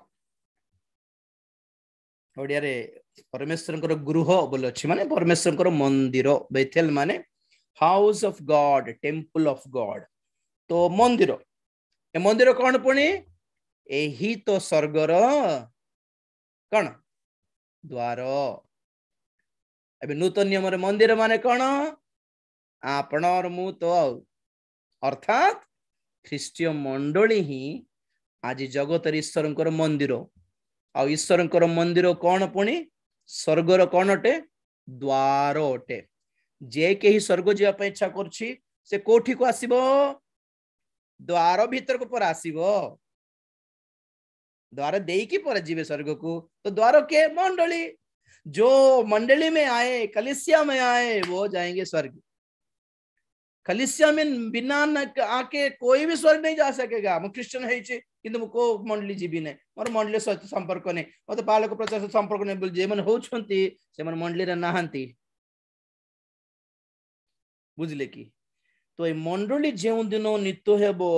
ओडिया रे परमेश्वरंकर गृह बोले अछि माने परमेश्वरंकर मंदिर। बेथेल माने house of God, temple of God. तो मंदिर, ए मंदिर कौन पुणी? एही तो स्वर्गर कौन द्वार। अबे नूतन नियम रे मंदिर माने कौन? आपण और मु तो अर्थात ख्रीष्टीय मंडली ही आज जगत ईश्वरंकर मंदिर। आ ईश्वरंकर मंदिर कौन पुणी? स्वर्गर कौन अटे? द्वार अटे। जे के ही स्वर्ग जीवा पे इच्छा करछि से कोठी को आसीबो? द्वार भीतर को पर आसीबो। द्वार देई की पर जीवे स्वर्ग को। तो द्वार के? मंडली। जो मंडली में आए, कलीसिया में आए, वो जाएंगे स्वर्ग। कलीसिया में बिना आके कोई भी स्वर्ग नहीं जा सकेगा। मु क्रिश्चियन है किंतु को मंडली जीवी ने मोर मंडली सहित संपर्क नहीं, मत बालक प्रचार सहित संपर्क नहीं बोल जे मन होछंती से मन मंडली रे नाहंती। बुझले कि? तो ए मंडली जेउ दिन नित्य हेबो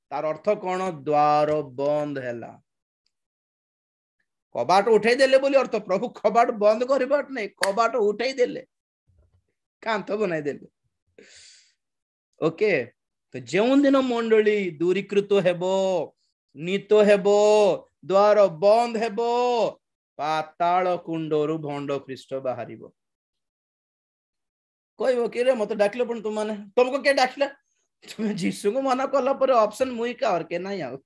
तार अर्थ कौन? द्वार बंद हैला। कबाट उठाई देले बोली अर्थ। प्रभु कबाट बंद करबाट नहीं, कबाट उठाई देले, कांत बनाई देले। ओके, तो जेउ दिन मंडली दूरीकृत हेबो, नीत हेबो, द्वार बंद हेबो, पाताल कुंडरू भंड ख्रीष्ट बाहरिबो। कहबो कि रे मत डाकले पण तुम माने तुमको के डाकला? तुम जीसु को मना कला पर ऑप्शन मुई का और के नहीं आउ।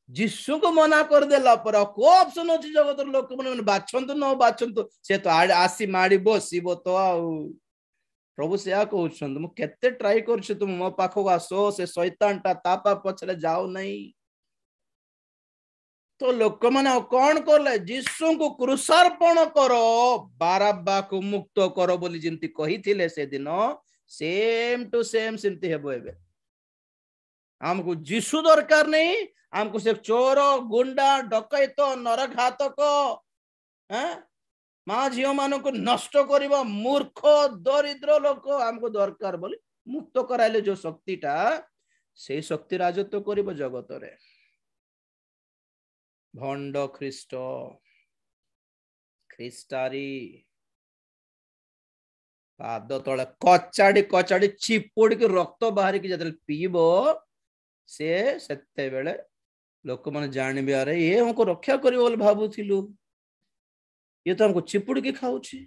जीसु को मना कर देला पर को ऑप्शन अछि जगत लोक मन बाछंतु न बाछंतु से तो आसी माडी बसिबो तो आउ। प्रभु से कहउछन मु केते ट्राई करछ तुम मो पाखो आसो, से शैतान ता तापा पछले जाओ नहीं। तो लोक माने कौन करले? जीसु को क्रूसार्पण करो, बारब्बा को मुक्त करो बोली जिंती कही थिले से दिन सेम टू सेम सिंती हेबो। एबे हमको जीसु दरकार नहीं, हमको से चोर, गुंडा, डकैत, नरघातक, माँ झील मान को नष्ट करबा मूर्ख दरिद्र लोक हमको दरकार बोली मुक्त कराइले जो शक्तिटा से शक्ति राजत्व करिबो जगत रे। भंड ख्रीष्ट ख्रीष्टारी पाद तले कचाड़ी कचाड़ी चिपुड़ के रक्त बाहर की जतले पीबो से सेते बेले लोक माने जानबे अरे ये हमको रक्षा करिबो बोली भाबुथिलु, ये तो हमको चिपुड़ के खाउछि।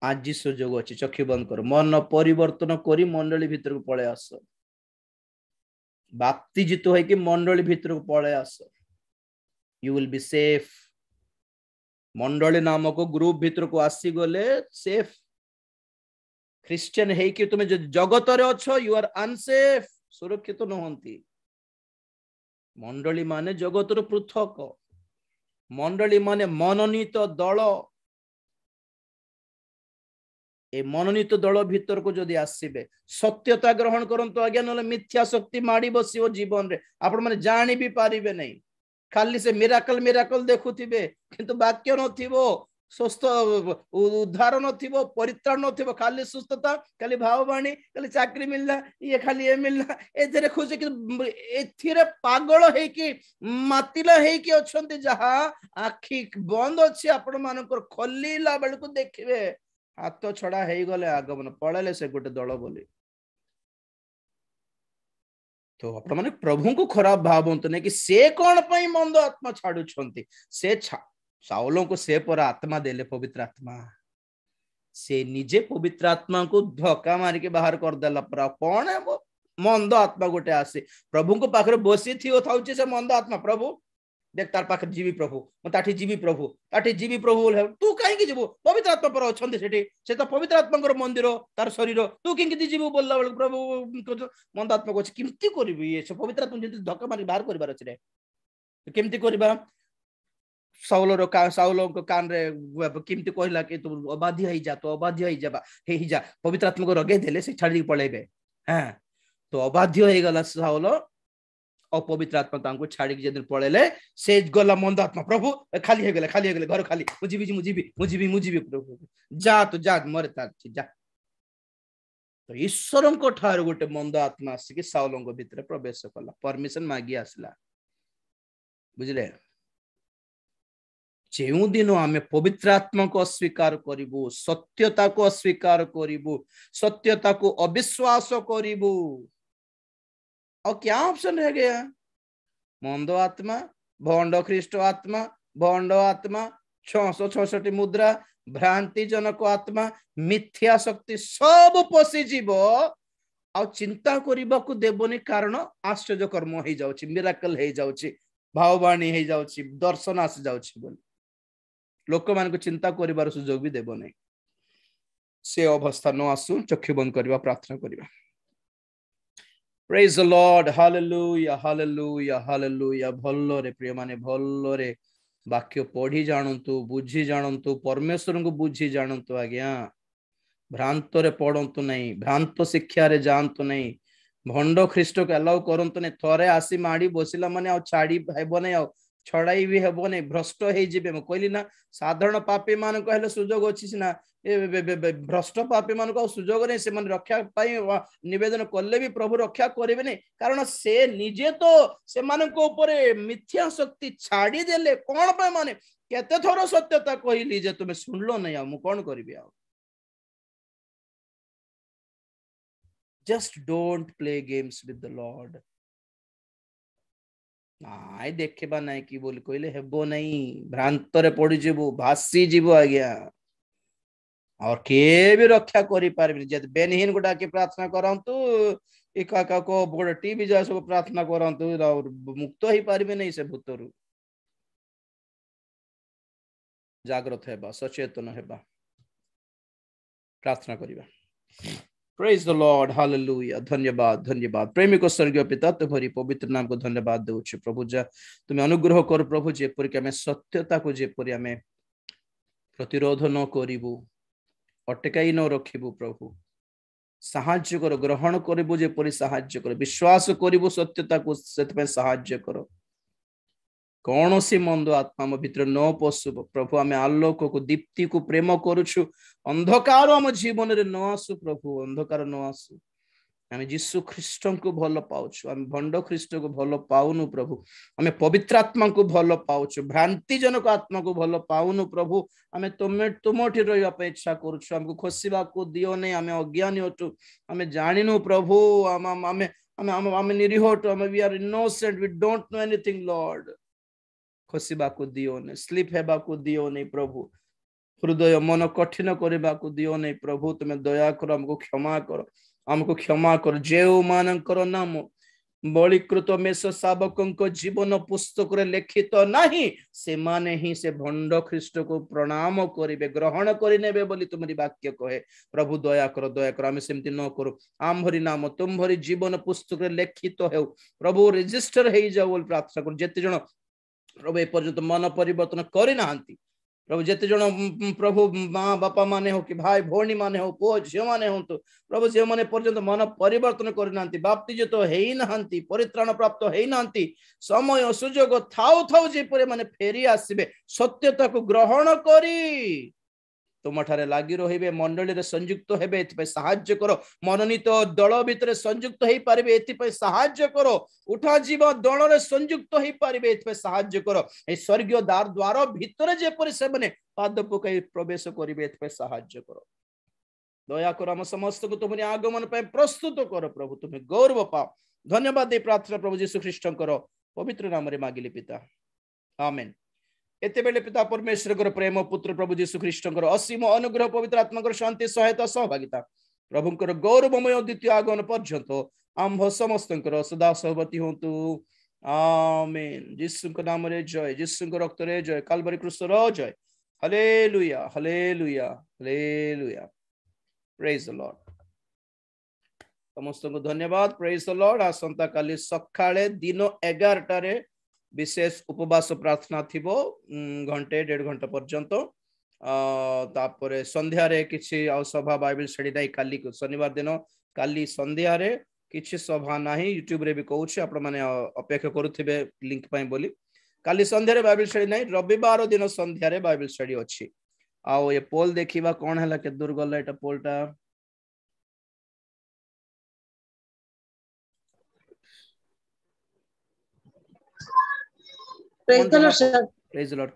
आज सुजोग अच्छी चक्षु बंद कर, मन परिवर्तन करी मंडली भीतर को पळे आस। बाप्तिजित है कि मंडली भीतर को पळे आस, यू विल बी सेफ। मंडली नामक ग्रुप भीतर को आसी गले सेफ। क्रिश्चियन है कि तुम जो जगत रे अछो यू आर अनसेफ, सुरक्षित नहंती। मंडली माने जगत रो पृथक, मंडली माने मनोनीत दल। ए मनोनीत दल भीतर को जदि आसीबे सत्यता ग्रहण करंतु आज्ञा, न मिथ्या शक्ति माड़ी बसियो जीवन रे। आपण माने जानि भी पारिबे नहीं, खाली से मिराकल मिराकल देखुथिबे किंतु वाक्य नथिबो, स्वस्थ उद्धार नथिबो, परित्राण नथिबो, खाली सुस्थता, खाली भाववाणी, खाली चाकरी मिलला, ये खाली ये मिलला, एथरे खुशी कि एथिरे पागल है कि मातिला है कि अछंती जहा आखि बंद अछि आपण मानकर खोलीला बेलको देखिबे हाथ छड़ा है गले आगमन पड़े से गोटे दल बोली। तो आपण माने प्रभु को खराब भावंतु नहीं कि से कौन पई मंद आत्मा छाडुछंती से साउलों को से पर आत्मा देले पवित्र आत्मा से निजे पवित्र आत्मा को धक्का मार के बाहर कर देला पर कौन है वो मंद आत्मा गोटे आसे प्रभु को पाखरे बसी थी थाउचे से मंद आत्मा प्रभु देख तार पाखरे जीवी प्रभु म ताठी जीवी प्रभु बोले तू काहे की जीवो पवित्र आत्मा पर अछंती सेठी से तो पवित्र आत्मा मंदिर तार शरीर तू किंति जीवो बोलला बेल प्रभु मंद आत्मा को किमती करबी ये पवित्र आत्मा जति धक्का मारी बाहर करबार अछि रे केमती करबा साउल को कान रे किमती कहला कि तू अबाध्य ही जा तो अबाध्य ही जाबा हे ही जा पवित्र आत्मा को रगे देले से छाड़ी पळेबे हां तो अबाध्य हे गला साउल अपवित्र आत्मा तांको छाड़ी के जदिन पळेले से गला मंद आत्मा प्रभु खाली हे गेले घर खाली मुजीबी प्रभु जा तो जा मरे तार जा तो ईश्वरन को ठार गोटे मंद आत्मा आसी कि साउलंग भीतर प्रवेश कला परमिशन मागी आसला बुझले जेउ दिन आम पवित्र आत्मा को अस्वीकार करिबु सत्यता को अस्वीकार करिबु सत्यता को अविश्वास करिबु और क्या ऑप्शन रह गया मंद आत्मा भंड ख्रीष्ट आत्मा भंड आत्मा 666 मुद्रा भ्रांति जनक आत्मा मिथ्या शक्ति सब पसी जीव आ चिंता करबा को देबनी कारण आश्चर्य कर्म हो जाउची मिराकल हो जाउची भाववाणी हो जाउची दर्शन आस जाउची बोल लोक मान को चिंता करिवार सुजोग भी देबो नै से अवस्था न आसु चक्षु बंद करबा प्रार्थना करबा Praise the Lord, hallelujah, hallelujah, hallelujah. भल्लो रे प्रिय माने भल्लो रे वाक्य पढ़ी जानंतु बुझी जानंतु परमेश्वर को बुझी जानंतु आज्ञा भ्रांत रे पढ़ंतु नहीं भ्रांत शिक्षा रे जानतु नहीं भंड ख्रीष्ट को अलाउ करंतु नहीं थरे आसी माडी बसिला माने आ छाड़ी हेबो नहीं आ छड़ाई भी हेबो नहीं भ्रष्ट हे जिबे म कहली ना साधारण पापी मान कहले सुजोग अछि सिना भ्रष्ट पापी मान को सुजोग नहीं से मन रक्षा पाई निवेदन करले भी प्रभु रक्षा करेबे नहीं कारण से निजे तो से मान को ऊपर मिथ्या शक्ति छाड़ी देले कोन पे माने केते थोर सत्यता कहली जे तुमे सुनलो नहीं आ मु कोन करबी आ just don't play games with the lord नाई देखबा नहीं कि बोल कहले हेबो नहीं भ्रांत रे पड़ी जीवो भासी जीवो आज्ञा और के भी रक्षा करि पारबे जद बेनहीन गोटा के प्रार्थना करंतु एका को बड़ टीवी जा सब प्रार्थना करंतु और मुक्त ही पारबे नहीं से भूतरु जागृत हेबा सचेतन हेबा प्रार्थना करिबा Praise the Lord, hallelujah. धन्यवाद धन्यवाद प्रेमिक स्वर्गीय पिता तुम्हारी पवित्र नाम को धन्यवाद देउछि प्रभु जा तुम्हें अनुग्रह कर प्रभु जेपरि कि हमें सत्यता को जेपरि हमें प्रतिरोध न करिबु अटकाई न रखिबु प्रभु साहाय्य कर ग्रहण करिबु जेपरि साहाय्य कर विश्वास करिबु सत्यता को सेतपे साहाय्य कर कौन सी मंद आत्मा म भीतर न पशु प्रभु आम आलोक को दीप्ति को प्रेम करुछु अंधकार आम जीवन रे न आसु प्रभु अंधकार न आसु आम यीशु ख्रीष्ट को भल पाउछु आम भंड ख्रीष्ट को भल पाउनु प्रभु आम पवित्र आत्मा को भल पाउछु भ्रांति जनक आत्मा को भल पाउनु प्रभु आम तुमठी रहिबा पे इच्छा करुछु हमको खोसिबा को दियो नै आम अज्ञानी होतु आम जानिनु प्रभु आम निरीह होतु आम we are innocent we don't know anything lord खोसिबा को दियो नै स्लीप हेबा को दियो नै प्रभु हृदय मन कठिन करबा को दियो नै प्रभु तुमे दया कर हमको क्षमा कर जेउ मानकर नाम बलिकृत मेष शावक जीवन पुस्तक रे लिखित नहीं से माने ही से भंड ख्रीष्ट को प्रणाम करिवे ग्रहण करिनेबे बोली तुम्हारी वाक्य कहे प्रभु दया कर आम सेमती न करू आम भरी नाम तुम भरी जीवन पुस्तक रे लिखित हेउ प्रभु रजिस्टर हे जाऊ बोली प्रार्थना कर जेते जण प्रभु ए पर्यंत मन परिवर्तन करि नांती प्रभु जेते जण प्रभु माँ बापा माने हो कि भाई भौणी माने हो पुओ झियो माने हो तो प्रभु जे माने पर्यंत मन परिवर्तन करि नांती बाप्तिजित हेई नांती परित्राण प्राप्त हेई नांती समय सुजोग थाउ थाउ जे परे माने फेरी आसीबे सत्यता को ग्रहण करी तुम ठारे लागी रहिबे मंडली रे संयुक्त हेबे एथि साहाय्य करो मनोनीत दल भितर संयुक्त हेई पारिबे एथि साहाय्य करो उठा जीव दल रे संयुक्त हेई पारिबे एथि साहाय्य करो ए स्वर्गीय द्वार भितर जे परि से माने पाद पकाई प्रवेश करिबे एथि साहाय्य करो दया कर हम समस्त को तुमरी आगमन पे प्रस्तुत करो प्रभु तुम्हें गौरव पाओ धन्यवाद दे प्रार्थना प्रभु यीशु ख्रीष्टंकर पवित्र नाम रे मागिली पिता, आमेन। एते बेले पिता परमेश्वर प्रेम, पुत्र प्रभु यीशु ख्रीष्टंकर असीम अनुग्रह, पवित्र आत्मा शांति, सहायता, सहभागिता, प्रभुंकर गौरवमय द्वितीय आगमन पर्यंत आंभ समस्त सदा सहवती होतु, आमेन। यीशु नाम रे जय, यीशु रक्त रे जय, कालवरी क्रूस रे जय। हालेलुया, हालेलुया, हालेलुया। Praise the lord. समस्त को धन्यवाद। Praise the lord. आसंता काली सकाळे दिन 11 टारे विशेष उपवास प्रार्थना थिबो, घंटे 1.5 घंटा पर्यंत। तापरे संध्या रे किछि सभा बाइबल स्टडी नाही, काली शनिवार दिन काली संध्या रे किछि सभा नाही। यूट्यूब रे भी कहूछि, आपण माने अपेक्षा करूथिबे लिंक पई बोली। काली संध्या रे बाइबल स्टडी नाही, रविवार दिन संध्या रे बाइबल स्टडी अछि। आ ये पोल देखिबा कोन हला के दूर गला एटा पोलटा। Praise the lord. Praise the Lord.